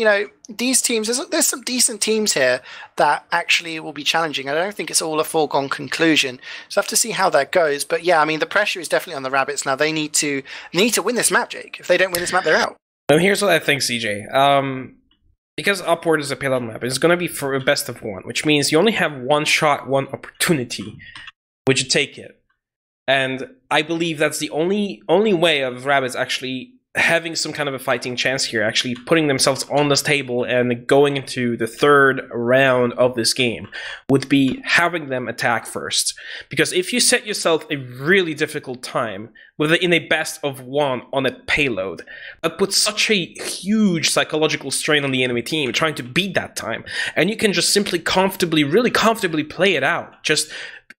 these teams, there's some decent teams here that actually will be challenging. I don't think it's all a foregone conclusion. So I have to see how that goes. But yeah, I mean, the pressure is definitely on the Rabbits now. They need to win this map, Jake. If they don't win this map, they're out. And here's what I think, CeeJaey. Because Upward is a payload map, it's going to be for a best of 1, which means you only have one shot, one opportunity. Would you take it? And I believe that's the only way of Rabbits actually having some kind of a fighting chance here, actually putting themselves on this table and going into the 3rd round of this game, would be having them attack first. Because if you set yourself a really difficult time in a best of 1 on a payload, that puts such a huge psychological strain on the enemy team trying to beat that time, and you can just simply really comfortably play it out. Just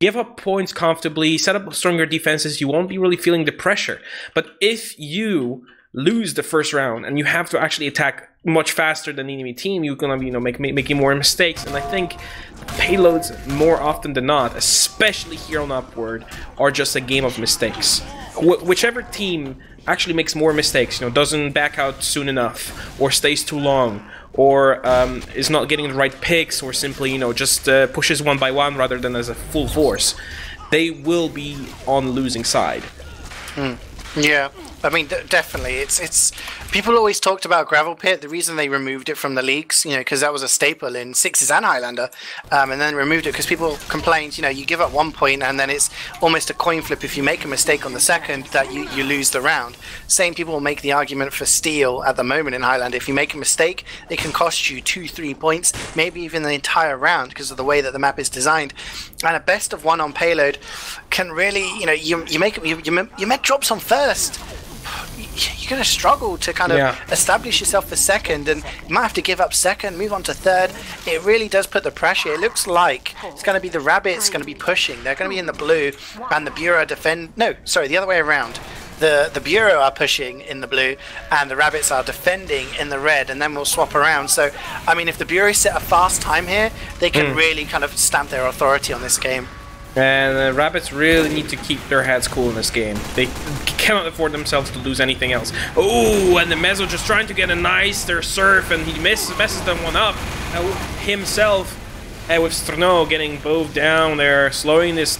give up points comfortably, set up stronger defenses, you won't be really feeling the pressure. But if you lose the first round and you have to actually attack much faster than the enemy team, you're gonna be making more mistakes. And I think payloads, more often than not, especially here on Upward, are just a game of mistakes. Whichever team actually makes more mistakes, doesn't back out soon enough, or stays too long, or is not getting the right picks, or simply just pushes 1 by 1 rather than as a full force, they will be on the losing side. Yeah, I mean, definitely. It's people always talked about Gravel Pit. The reason they removed it from the leagues, because that was a staple in Sixes and Highlander, and then removed it because people complained, you give up 1 point and then it's almost a coin flip. If you make a mistake on the second, that you lose the round. Same people will make the argument for Steel at the moment in Highlander. If you make a mistake, it can cost you 2-3 points, maybe even the entire round because of the way that the map is designed. And a best of 1 on payload can really, you make drops on first. You're going to struggle to kind of establish yourself for second, and you might have to give up second, move on to third. It really does put the pressure. It looks like it's going to be the Rabbits going to be pushing. They're going to be in the blue, and the Bureau the other way around. The Bureau are pushing in the blue, and the Rabbits are defending in the red, and then we'll swap around. So, I mean, if the Bureau set a fast time here, they can really kind of stamp their authority on this game. And the Rabbits really need to keep their heads cool in this game. They cannot afford themselves to lose anything else. Oh, and the Mezzo just trying to get their surf, and he messes them one up himself. And with Strno getting both down there, slowing this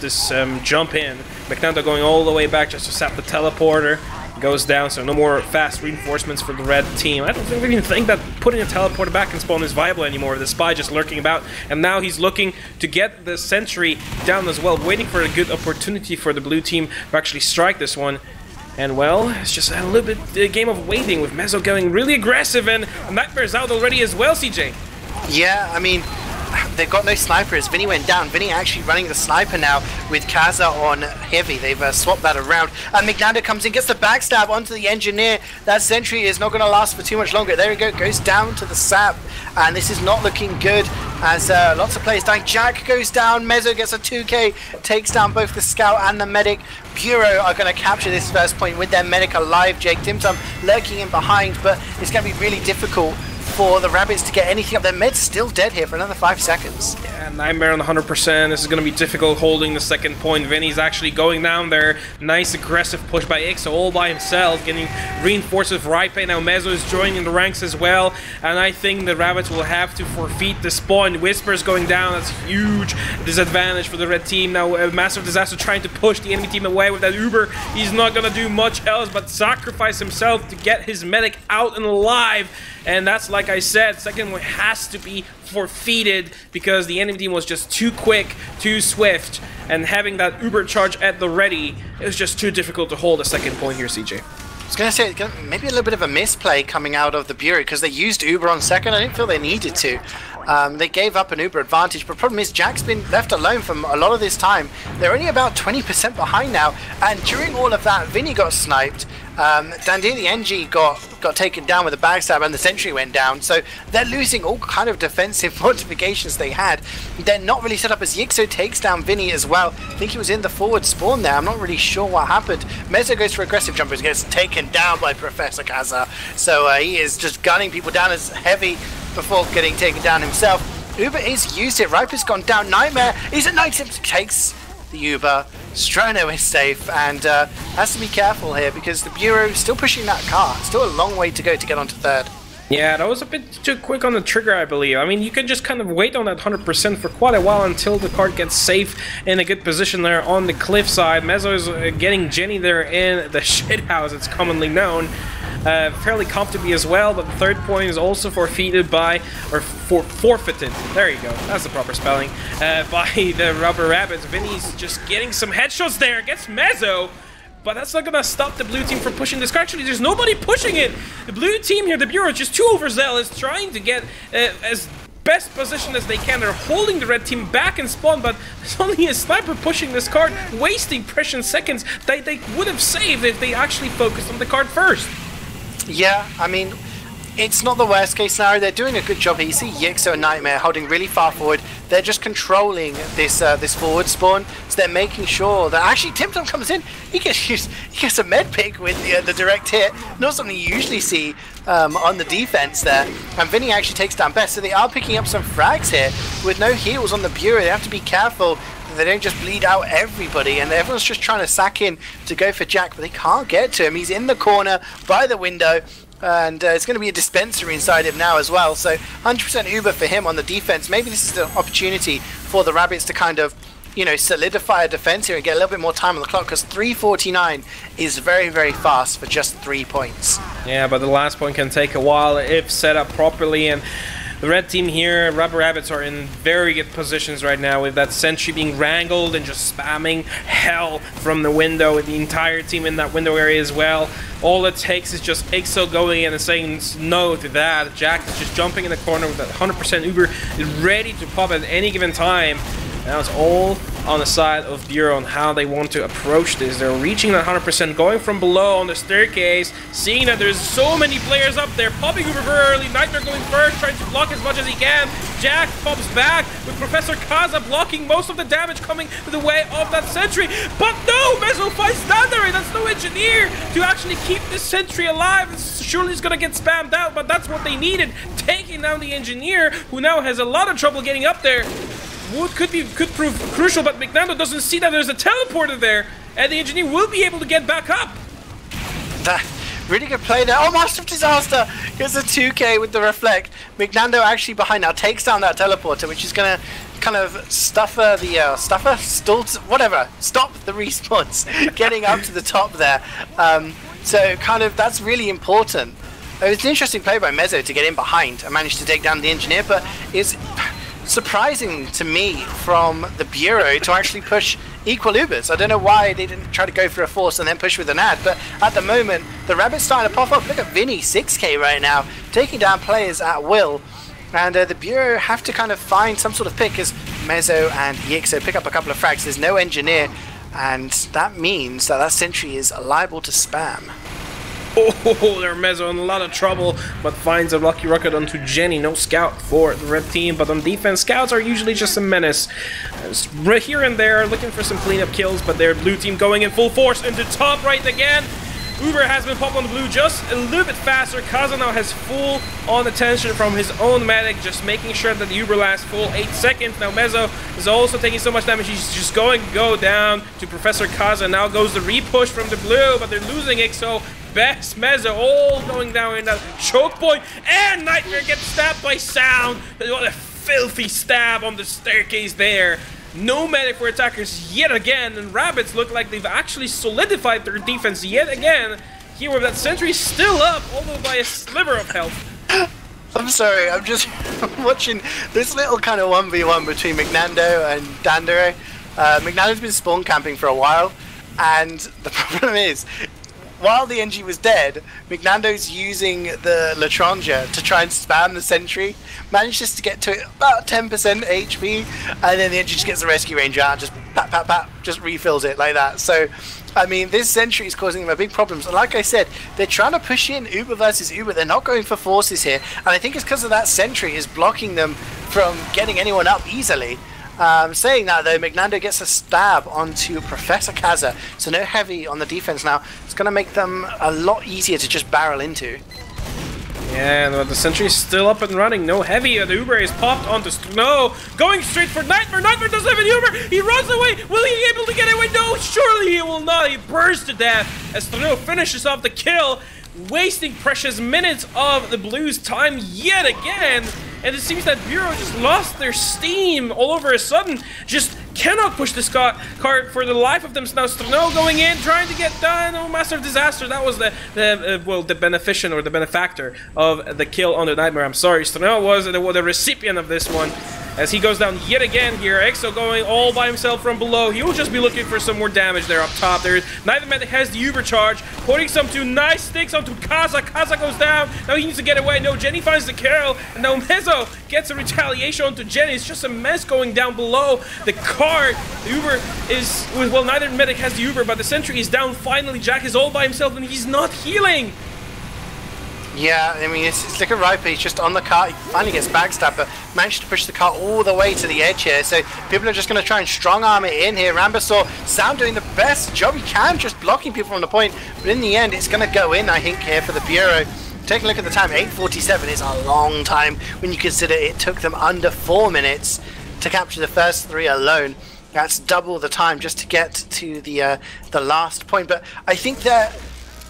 jump in. McNando going all the way back just to sap the teleporter. goes down, so no more fast reinforcements for the red team. I don't even think that putting a teleporter back in spawn is viable anymore. The spy just lurking about, and now he's looking to get the sentry down as well, waiting for a good opportunity for the blue team to actually strike this one. And well, it's just a little bit a game of waiting, with Mezzo going really aggressive, and Nightmare's out already as well, CeeJaey. Yeah, I mean, they've got no snipers. Vinny went down. Vinny actually running the sniper now with Kaza on heavy. They've swapped that around. And Mignander comes in, gets the backstab onto the engineer. That sentry is not going to last for too much longer. There we go, goes down to the sap. And this is not looking good as lots of players dying. Jack goes down. Mezzo gets a 2k, takes down both the scout and the medic. Bureau are going to capture this first point with their medic alive. Jake Timtum lurking in behind, but it's going to be really difficult for the Rabbits to get anything up. Their med's still dead here for another 5 seconds. Yeah, Nightmare on 100%. This is going to be difficult holding the second point. Vinny's actually going down there. Nice aggressive push by Ixo all by himself, getting reinforced with Raipe. Now Mezzo is joining the ranks as well, and I think the Rabbits will have to forfeit the spawn. Whisper's going down. That's huge disadvantage for the red team. Now Massive Disaster trying to push the enemy team away with that Uber. He's not going to do much else but sacrifice himself to get his medic out and alive. And that's, like I said, second one has to be forfeited because the enemy team was just too quick, too swift, and having that Uber charge at the ready, it was just too difficult to hold a second point here, CeeJaey. I was going to say, maybe a little bit of a misplay coming out of the Bureau because they used Uber on second. I didn't feel they needed to. They gave up an Uber advantage, but the problem is Jack's been left alone for a lot of this time. They're only about 20% behind now, and during all of that, Vinny got sniped. Dandir the NG got taken down with a backstab, and the sentry went down, so they're losing all kind of defensive fortifications they had. They're not really set up as Yixo takes down Vinny as well. I think he was in the forward spawn there. I'm not really sure what happened. Mezzo goes for aggressive jumpers, gets taken down by Professor Kaza, so he is just gunning people down as heavy before getting taken down himself. Uber is used it. Riper's gone down. Nightmare, he's at night, takes the Uber. Strono is safe and has to be careful here because the Bureau is still pushing that car. Still a long way to go to get onto third. Yeah, that was a bit too quick on the trigger, I believe. I mean, you can just kind of wait on that 100% for quite a while until the card gets safe in a good position there on the cliffside. Mezzo is getting Jenny there in the shithouse, it's commonly known. Fairly comfortably as well, but the third point is also forfeited by, or forfeited, there you go, that's the proper spelling, by the Rubber Rabbits. Vinny's just getting some headshots there, gets Mezzo, but that's not gonna stop the blue team from pushing this car. Actually, there's nobody pushing it. The blue team here, the Bureau, is just too overzealous, trying to get as best position as they can. They're holding the red team back in spawn, but there's only a sniper pushing this card, wasting precious seconds that they would have saved if they actually focused on the card first. Yeah, I mean, it's not the worst case scenario. They're doing a good job here. You see Yixo and Nightmare holding really far forward. They're just controlling this this forward spawn, so they're making sure that actually Timtum comes in. He gets a med pick with the direct hit. Not something you usually see on the defense there. And Vinny actually takes down Best, so they are picking up some frags here with no heals on the Bureau. They have to be careful they don't just bleed out everybody, and everyone's just trying to sack in to go for Jack, but they can't get to him. He's in the corner by the window, and it's going to be a dispensary inside him now as well, so 100% Uber for him on the defense. Maybe this is the opportunity for the Rabbits to kind of, you know, solidify a defense here and get a little bit more time on the clock, because 3:49 is very, very fast for just 3 points. Yeah, but the last point can take a while if set up properly, and the red team here, Rubber Rabbits, are in very good positions right now with that sentry being wrangled and just spamming hell from the window, with the entire team in that window area as well. All it takes is just Ixo going in and saying no to that. Jack is just jumping in the corner with that 100% Uber, is ready to pop at any given time. Now it's all on the side of Bureau on how they want to approach this. They're reaching that 100%, going from below on the staircase, seeing that there's so many players up there, popping Uber very early. Nightmare going first, trying to block as much as he can. Jack pops back with Professor Kaza blocking most of the damage coming the way of that sentry. But no, Mezzo fights down there. That's no engineer to actually keep this sentry alive. Surely it's gonna get spammed out, but that's what they needed. Taking down the engineer, who now has a lot of trouble getting up there. Wood could prove crucial, but McNando doesn't see that there's a teleporter there, and the engineer will be able to get back up. That really good play there. Oh, Master of Disaster gets a 2k with the reflect. McNando actually behind now takes down that teleporter, which is gonna kind of stop the whatever, stop the respawns getting up to the top there. So kind of that's really important. It was an interesting play by Mezzo to get in behind and manage to take down the engineer, but it's surprising to me from the Bureau to actually push equal Ubers. I don't know why they didn't try to go for a force and then push with an ad, but at the moment the Rabbit's starting to pop up. Look at Vinny, 6k right now, taking down players at will, and the Bureau have to kind of find some sort of pick as Mezzo and Yixo pick up a couple of frags. There's no engineer, and that means that sentry is liable to spam. Oh, they're Mezzo in a lot of trouble, but finds a lucky rocket onto Jenny. No scout for the red team, but on defense, scouts are usually just a menace. Here and there, looking for some cleanup kills, but their blue team going in full force into top right again. Uber has been popped on the blue just a little bit faster. Kaza now has full on attention from his own medic, just making sure that the Uber lasts full 8 seconds. Now Mezzo is also taking so much damage, he's just going to go down to Professor Kaza. Now goes the repush from the blue, but they're losing Ixo. Best Mezzo all going down in that choke point, and Nightmare gets stabbed by Sound. What a filthy stab on the staircase there. No medic for attackers yet again, and Rabbits look like they've actually solidified their defense yet again. Here with that sentry still up, although by a sliver of health. I'm sorry, I'm just watching this little kind of 1v1 between McNando and Dandere. McNando's been spawn camping for a while, and the problem is, while the NG was dead, McNando's using the Latronja to try and spam the sentry, manages to get to about 10% HP, and then the NG just gets the rescue ranger out and just pat, pat, pat, just refills it like that. So, I mean, this sentry is causing them a big problems. And like I said, they're trying to push in Uber versus Uber. They're not going for forces here, and I think it's because of that sentry is blocking them from getting anyone up easily. Saying that though, McNando gets a stab onto Professor Kaza, so no heavy on the defense now. It's going to make them a lot easier to just barrel into. Yeah, but the sentry is still up and running. No heavy. The Uber is popped onto Snow, going straight for Nightmare. Nightmare doesn't have an Uber. He runs away. Will he be able to get away? No, surely he will not. He burns to death as Snow finishes off the kill, wasting precious minutes of the Blues' time yet again. And it seems that Bureau just lost their steam all over a sudden. Just cannot push this card for the life of them. Now Strano going in, trying to get done. Oh, massive disaster. That was the beneficent or the benefactor of the kill on the Nightmare. I'm sorry, Strano was the recipient of this one. As he goes down yet again here, Exo going all by himself from below. He will just be looking for some more damage there up top. Neither medic has the Uber charge, putting some two nice sticks onto Kaza. Kaza goes down. Now he needs to get away. No, Jenny finds the kill, and now Mezzo gets a retaliation onto Jenny. It's just a mess going down below. The card, the Uber is, well, neither medic has the Uber, but the sentry is down finally. Jack is all by himself, and he's not healing. Yeah, I mean, it's like a Riper. He's just on the cart. He finally gets backstabbed, but managed to push the cart all the way to the edge here. So people are just going to try and strong arm it in here. Rambasaur, Sound doing the best job he can, just blocking people on the point. But in the end, it's going to go in, I think, here for the Bureau. Take a look at the time. 8:47 is a long time when you consider it took them under 4 minutes to capture the first 3 alone. That's double the time just to get to the last point. But I think that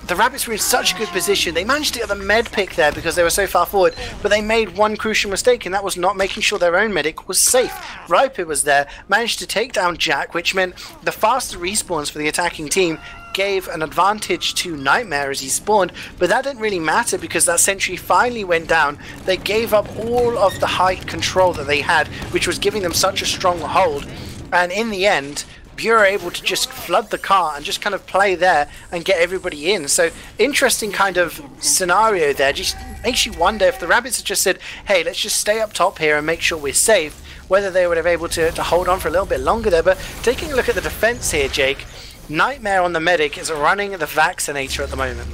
the Rabbits were in such a good position. They managed to get the med pick there because they were so far forward, but they made one crucial mistake, and that was not making sure their own medic was safe. Riper was there, managed to take down Jack, which meant the faster respawns for the attacking team gave an advantage to Nightmare as he spawned, but that didn't really matter because that sentry finally went down. They gave up all of the height control that they had, which was giving them such a strong hold, and in the end, Bureau able to just flood the car and just kind of play there and get everybody in. So interesting kind of scenario there. Just makes you wonder if the Rabbits had just said, hey, let's just stay up top here and make sure we're safe, whether they would have able to hold on for a little bit longer there. But taking a look at the defense here, Jake, Nightmare on the medic is running the vaccinator at the moment.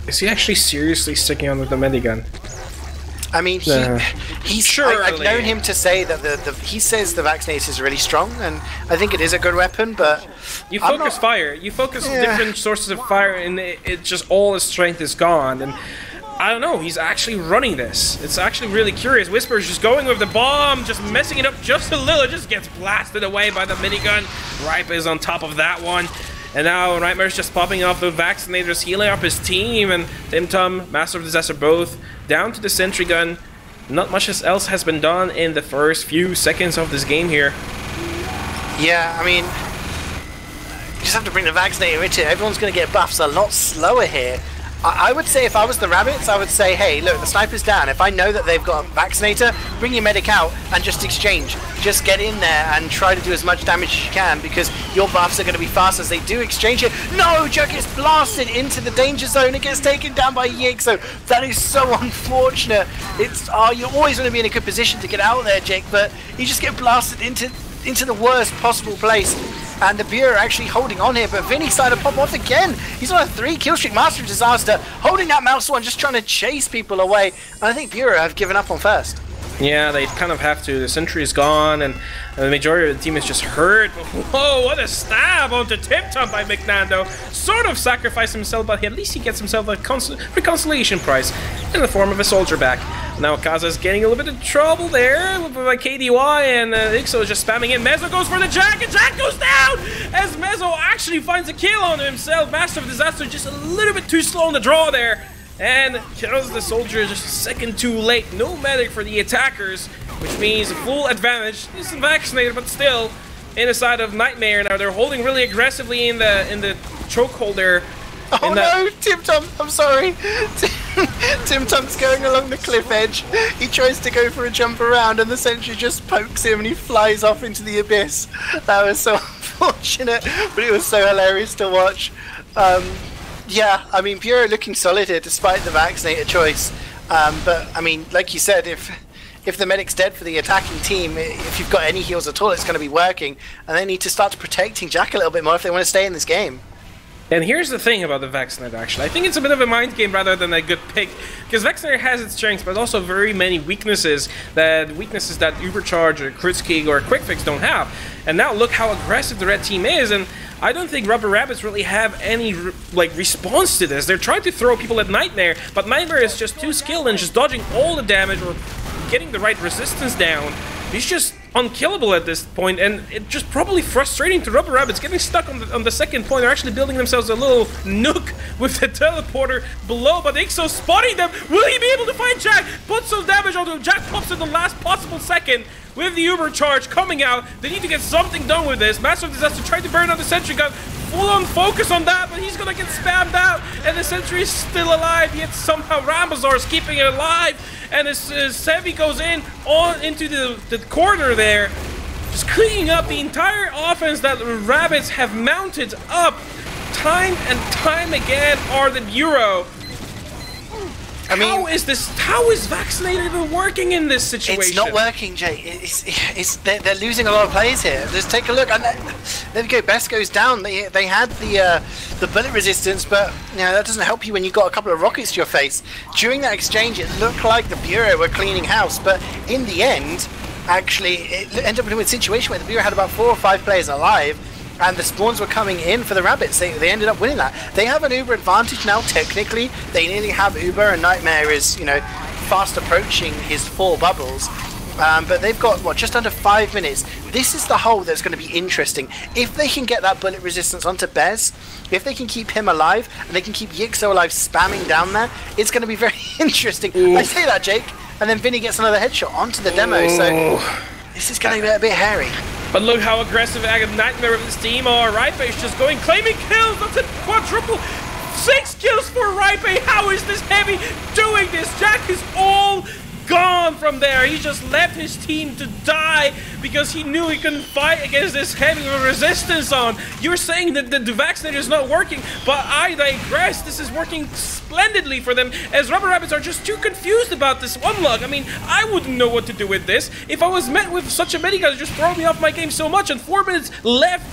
Is he actually seriously sticking on with the medigun? I mean, he's sure. I've known him to say that he says the vaccinator is really strong, and I think it is a good weapon. But you focus fire, you focus different sources of fire, and it just all his strength is gone. And I don't know, he's actually running this. It's actually really curious. Whisper's just going with the bomb, just messing it up just a little. It just gets blasted away by the minigun. Ripe is on top of that one. And now Nightmare's just popping off the vaccinators, healing up his team, and Tim Tum, Master of Disaster both down to the sentry gun. Not much else has been done in the first few seconds of this game here. Yeah, I mean, just have to bring the Vaccinator into it. Everyone's going to get buffs a lot slower here. I would say if I was the Rabbits, I would say, hey, look, the sniper's down. If I know that they've got a Vaccinator, bring your medic out and just exchange. Just get in there and try to do as much damage as you can, because your buffs are going to be fast as they do exchange it. No, Jack gets blasted into the danger zone. It gets taken down by Yigso. That is so unfortunate. It's you're always going to be in a good position to get out there, Jake, but you just get blasted into the worst possible place. And the Bureau actually holding on here, but Vinny's starting to pop off again. He's on a 3 kill streak, Master of Disaster, holding that mouse one, just trying to chase people away. And I think Bureau have given up on first. Yeah, they kind of have to. The sentry is gone, and the majority of the team is just hurt. Whoa, what a stab onto Tip-Top by McNando. Sort of sacrificed himself, but at least he gets himself a reconciliation prize in the form of a soldier back. Now Kaza's getting a little bit of trouble there by KDY, and Ixo is just spamming in. Mezzo goes for the Jack, and Jack goes down! As Mezzo actually finds a kill on himself. Master of Disaster just a little bit too slow on the draw there. And kills the soldier just a second too late. No medic for the attackers, which means a full advantage. He's vaccinated, but still in the side of Nightmare. Now they're holding really aggressively in the chokehold there. Oh no, Tim Tom, I'm sorry. Tim Tom's going along the cliff edge. He tries to go for a jump around, and the sentry just pokes him and he flies off into the abyss. That was so unfortunate, but it was so hilarious to watch. Yeah, I mean, Bureau looking solid here despite the Vaccinator choice. But, I mean, like you said, if the medic's dead for the attacking team, if you've got any heals at all, it's going to be working. And they need to start protecting Jack a little bit more if they want to stay in this game. And here's the thing about the Vaccinator, actually. I think it's a bit of a mind game rather than a good pick, because Vaccinator has its strengths, but also very many weaknesses that Ubercharge or Kritzkrieg or Quick Fix don't have. And now look how aggressive the red team is, and I don't think Rubber Rabbits really have any response to this. They're trying to throw people at Nightmare, but Nightmare is just too skilled and just dodging all the damage or getting the right resistance down. He's just unkillable at this point, and it's just probably frustrating to Rubber Rabbits getting stuck on the second point. They're actually building themselves a little nook with the teleporter below, but Ixo's spotting them. Will he be able to find Jack? Put some damage onto him. Jack pops in the last possible second with the Uber charge coming out. They need to get something done with this. Master of Disaster tried to burn out the sentry gun. Full on focus on that, but he's gonna get spammed out, and the sentry is still alive, yet somehow Rambazar is keeping it alive, and as Sevi goes into the corner there, just cleaning up the entire offense that the Rabbits have mounted up time and time again are the Bureau. I mean, how is Vaccinator even working in this situation? It's not working, Jay. They're losing a lot of plays here. Just take a look. And there we go. Best goes down. They had the bullet resistance, but you know that doesn't help you when you got a couple of rockets to your face. During that exchange, it looked like the Bureau were cleaning house, but in the end, actually, it ended up in a situation where the Bureau had about 4 or 5 players alive, and the spawns were coming in for the Rabbits. They ended up winning that. They have an Uber advantage now, technically. They nearly have Uber, and Nightmare is, you know, fast approaching his 4 bubbles. But they've got, what, just under 5 minutes. This is the hole that's going to be interesting. If they can get that bullet resistance onto Bez, if they can keep him alive, and they can keep Yixo alive spamming down there, it's going to be very interesting. Ooh. I say that, Jake, and then Vinny gets another headshot onto the demo, so this is going to be a bit hairy. But look how aggressive Nightmare with his team are. Raipe's just going, claiming kills. That's a quadruple. 6 kills for Raipe. How is this heavy doing this? Jack is all gone from there. He just left his team to die because he knew he couldn't fight against this heavy resistance on. You're saying that the Vaccinator is not working, but I digress. This is working splendidly for them, as Rubber Rabbits are just too confused about this one lug. I mean, I wouldn't know what to do with this. If I was met with such a medigun, just throw me off my game so much, and 4 minutes left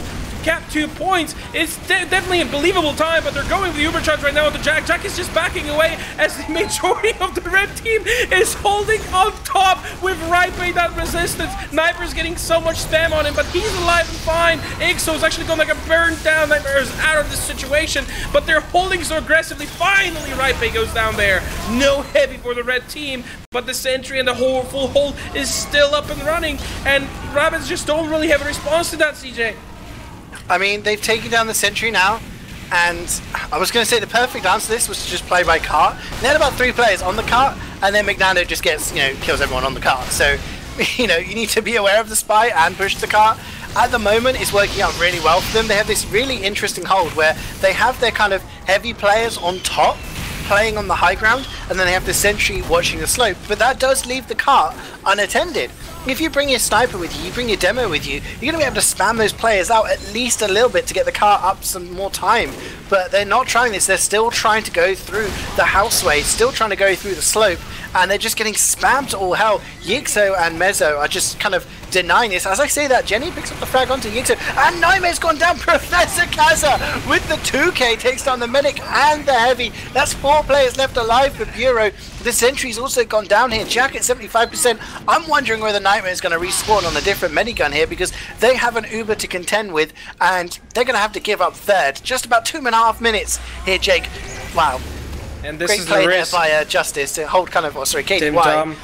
cap 2 points. It's definitely a believable time, but they're going with the Uber charge right now with the Jack. Jack is just backing away as the majority of the red team is holding on top with Raipe that resistance. Nightmare's getting so much spam on him, but he's alive and fine. Ixo's actually going like a burn down. Nightmare is out of this situation, but they're holding so aggressively. Finally, Raipe goes down there. No heavy for the red team, but the sentry and the whole full hold is still up and running, and Rabbits just don't really have a response to that, CeeJaey. I mean, they've taken down the sentry now, and I was going to say the perfect answer to this was to just play by cart. They had about 3 players on the cart, and then McNando just gets, you know, kills everyone on the cart. So, you know, you need to be aware of the spy and push the cart. at the moment is working out really well for them. They have this really interesting hold where they have their kind of heavy players on top, playing on the high ground, and then they have the sentry watching the slope, but that does leave the cart unattended. If you bring your sniper with you bring your demo with you, you're going to be able to spam those players out at least a little bit to get the cart up some more time, but they're not trying this. They're still trying to go through the houseway, still trying to go through the slope, and they're just getting spammed to all hell. Yixo and Mezzo are just kind of denying this. As I say that, Jenny picks up the frag onto Yixo, and Nightmare's gone down. Professor Kaza with the 2k takes down the medic and the heavy. That's 4 players left alive for Bureau. The sentry's also gone down here. Jack at 75%. I'm wondering whether Nightmare is going to respawn on a different minigun here, because they have an Uber to contend with, and they're going to have to give up third. Just about 2.5 minutes here, Jake. Wow. And this great is play the there risk. by Justice to hold kind of, Katie Tim.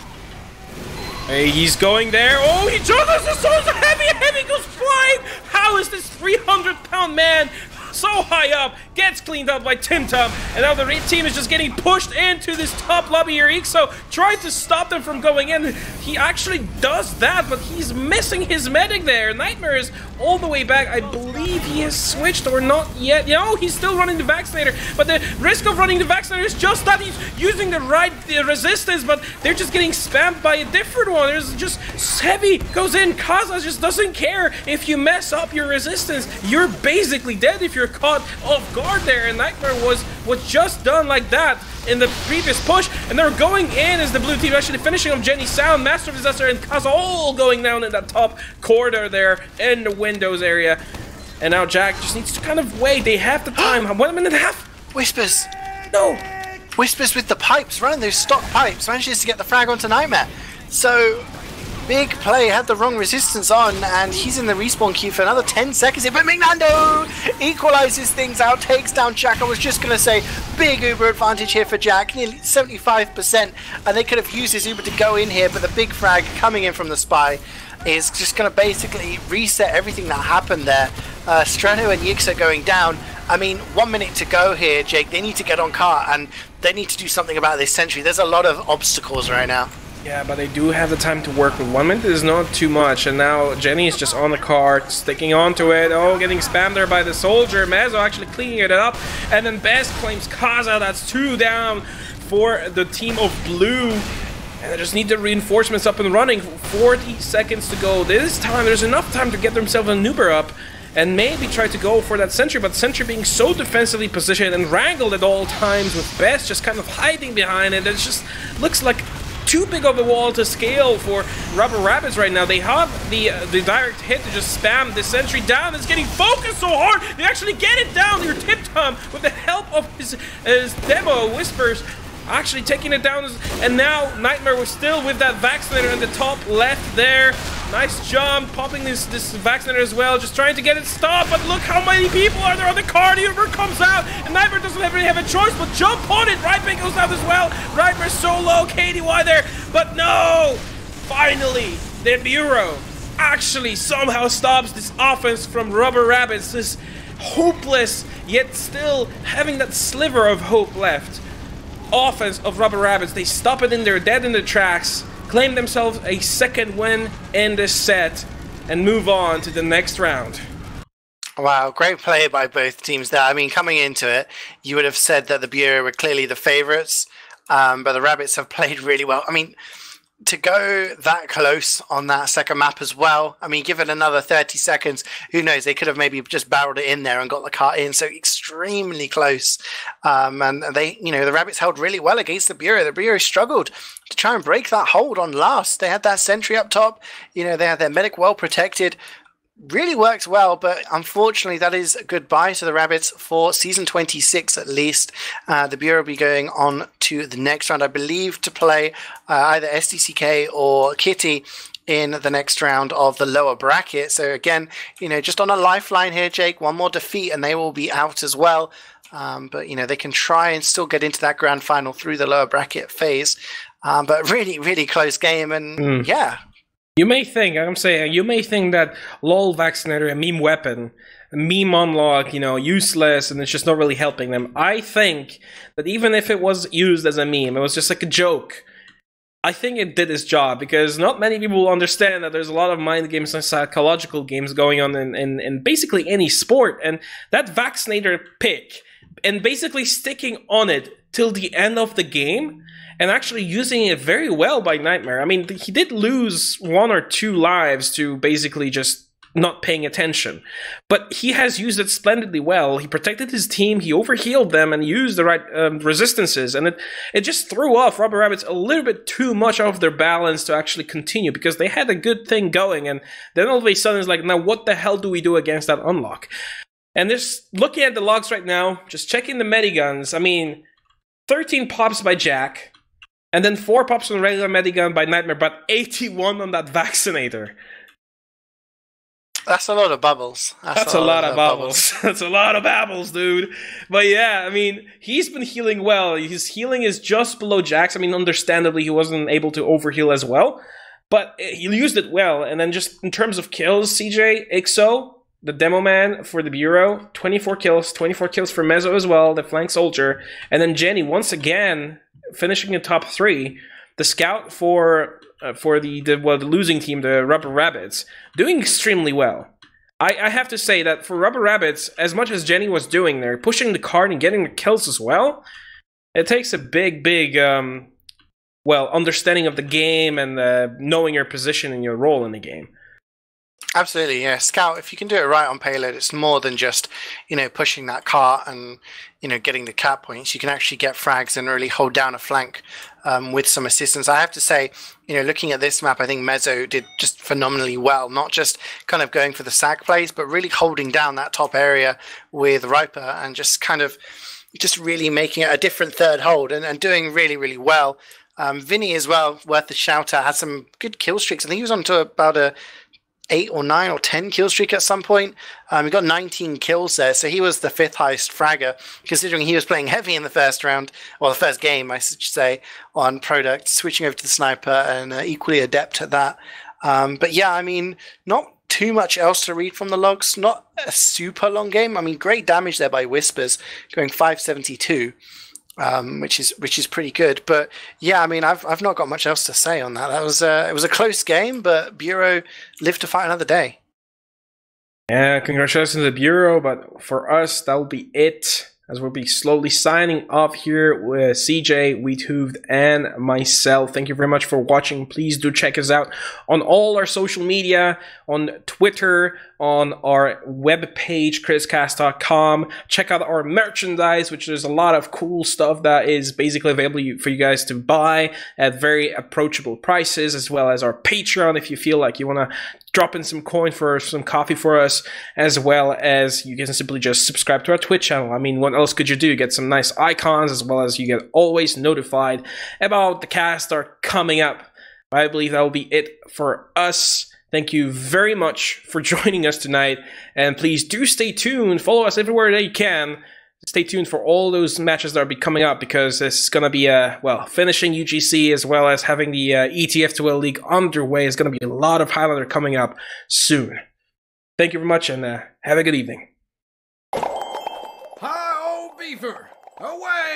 Hey, he's going there. Oh, he juggles the swords. Heavy goes flying. How is this 300-pound man so high up? Gets cleaned up by Tim Tum, and now the team is just getting pushed into this top lobby here. Ixo tried to stop them from going in. He actually does that, but he's missing his medic there. Nightmare is all the way back. I believe he has switched or not yet. You know, he's still running the vaccinator, but the risk of running the vaccinator is just that he's using the right resistance, but they're just getting spammed by a different one. There's just heavy goes in. Kaza just doesn't care if you mess up your resistance. You're basically dead if you're caught off guard there, and Nightmare was just done like that in the previous push, and they're going in as the blue team actually finishing off Jenny Sound, Master of Disaster, and Kaza all going down in that top corridor there in the windows area. And now Jack just needs to kind of wait. They have the time. 1 minute and a half. Whispers. No. Whispers with the pipes, running those stock pipes, manages to get the frag onto Nightmare. So, big play, had the wrong resistance on, and he's in the respawn queue for another 10 seconds here, but Mignando equalizes things out, takes down Jack. I was just going to say, big Uber advantage here for Jack, nearly 75%, and they could have used his Uber to go in here, but the big frag coming in from the Spy is just going to basically reset everything that happened there. Strano and Yixo going down. I mean, 1 minute to go here, Jake. They need to get on cart, and they need to do something about this sentry. There's a lot of obstacles right now. Yeah, but they do have the time to work with. 1 minute is not too much, and now Jenny is just on the cart, sticking onto it. Oh, getting spammed there by the soldier. Mezzo actually cleaning it up, and then Best claims Kaza. That's 2 down for the team of blue. And they just need the reinforcements up and running. 40 seconds to go. This time, there's enough time to get themselves an Uber up and maybe try to go for that sentry, but sentry being so defensively positioned and wrangled at all times, with Best just kind of hiding behind it. It just looks like too big of a wall to scale for Rubber Rabbits right now. They have the direct hit to just spam the sentry down. It's getting focused so hard. They actually get it down. Your Tip Tom, with the help of his demo Whispers, actually taking it down, and now Nightmare was still with that vaccinator in the top left there. Nice jump, popping this vaccinator as well, just trying to get it stopped, but look how many people are there on the card. Uber comes out, and Nightmare doesn't really have a choice but jump on it. Right Pick goes out as well. Nightmare's so low, KDY there, but no! Finally, the Bureau actually somehow stops this offense from Rubber Rabbits, this hopeless, yet still having that sliver of hope left offense of Rubber Rabbits. They stop it in there, dead in the tracks, claim themselves a second win in this set, and move on to the next round. Wow, great play by both teams there. I mean, coming into it, you would have said that the Bureau were clearly the favourites, but the Rabbits have played really well. I mean, to go that close on that second map as well, I mean, give it another 30 seconds, who knows, they could have maybe just barreled it in there and got the cart in, so extremely close. And they, you know, the Rabbits held really well against the Bureau. The Bureau struggled to try and break that hold on last. They had that sentry up top, you know, they had their medic well protected. Really works well, but unfortunately that is goodbye to the Rabbits for Season 26 at least. The Bureau will be going on to the next round, I believe, to play either SDCK or Kitty in the next round of the lower bracket. So again, you know, just on a lifeline here, Jake, one more defeat and they will be out as well. But, you know, they can try and still get into that grand final through the lower bracket phase. But really, really close game, and yeah. You may think, I'm saying, you may think that LOL Vaccinator, a meme weapon, a meme unlock, you know, useless, and it's just not really helping them. I think that even if it was used as a meme, it was just like a joke, I think it did its job, because not many people understand that there's a lot of mind games and psychological games going on in basically any sport. And that vaccinator pick, and basically sticking on it till the end of the game, and actually using it very well by Nightmare. I mean, he did lose 1 or 2 lives to basically just not paying attention, but he has used it splendidly well. He protected his team, he overhealed them, and used the right resistances, and it just threw off Rubber Rabbits a little bit too much off their balance to actually continue, because they had a good thing going, and then all of a sudden it's like, now what the hell do we do against that unlock? And just looking at the logs right now, just checking the mediguns, I mean, 13 pops by Jack, and then 4 pops on regular medigun by Nightmare, but 81 on that vaccinator. That's a lot of bubbles. That's a lot of bubbles. That's a lot of bubbles, dude. But yeah, I mean, he's been healing well. His healing is just below Jack's. I mean, understandably, he wasn't able to overheal as well, but he used it well. And then just in terms of kills, CeeJaey, Ixo, the demo man for the Bureau, 24 kills for Mezzo as well, the flank soldier. And then Jenny, once again, finishing in top 3. The scout for the losing team, the Rubber Rabbits, doing extremely well. I have to say that for Rubber Rabbits, as much as Jenny was doing there, pushing the card and getting the kills as well, it takes a big, understanding of the game and knowing your position and your role in the game. Absolutely, yeah. Scout, if you can do it right on payload, it's more than just, pushing that cart and, getting the cap points. You can actually get frags and really hold down a flank with some assistance. I have to say, looking at this map, I think Mezzo did just phenomenally well. Not just kind of going for the sack plays, but really holding down that top area with Riper and just really making it a different third hold and doing really, really well. Vinny as well, worth the shout out, had some good kill streaks. I think he was on to about a 8 or 9 or 10 kill streak at some point. He got 19 kills there, so he was the 5th highest fragger, considering he was playing heavy in the first round, or the first game, I should say, on product, switching over to the sniper and equally adept at that. But yeah, I mean, not too much else to read from the logs. Not a super long game. I mean, great damage there by Whispers, going 572. Which is pretty good, but yeah, I mean, I've not got much else to say on that. That was it was a close game, but Bureau lived to fight another day. Yeah, congratulations to the Bureau, but for us, that'll be it, as we'll be slowly signing off here with CeeJaey, Wiethoofd, and myself. Thank you very much for watching. Please do check us out on all our social media, on Twitter, on our webpage, chriscast.com. Check out our merchandise, which there's a lot of cool stuff that is basically available for you guys to buy at very approachable prices, as well as our Patreon if you feel like you want to drop in some coin for some coffee for us, as well as you can simply just subscribe to our Twitch channel. I mean, what else could you do? You get some nice icons, as well as you get always notified about the casts that are coming up. I believe that will be it for us. Thank you very much for joining us tonight, and please do stay tuned. Follow us everywhere that you can. Stay tuned for all those matches that will be coming up, because it's going to be, finishing UGC, as well as having the TF2 League underway. It's going to be a lot of Highlander coming up soon. Thank you very much, and have a good evening. Hi, old beaver! Away!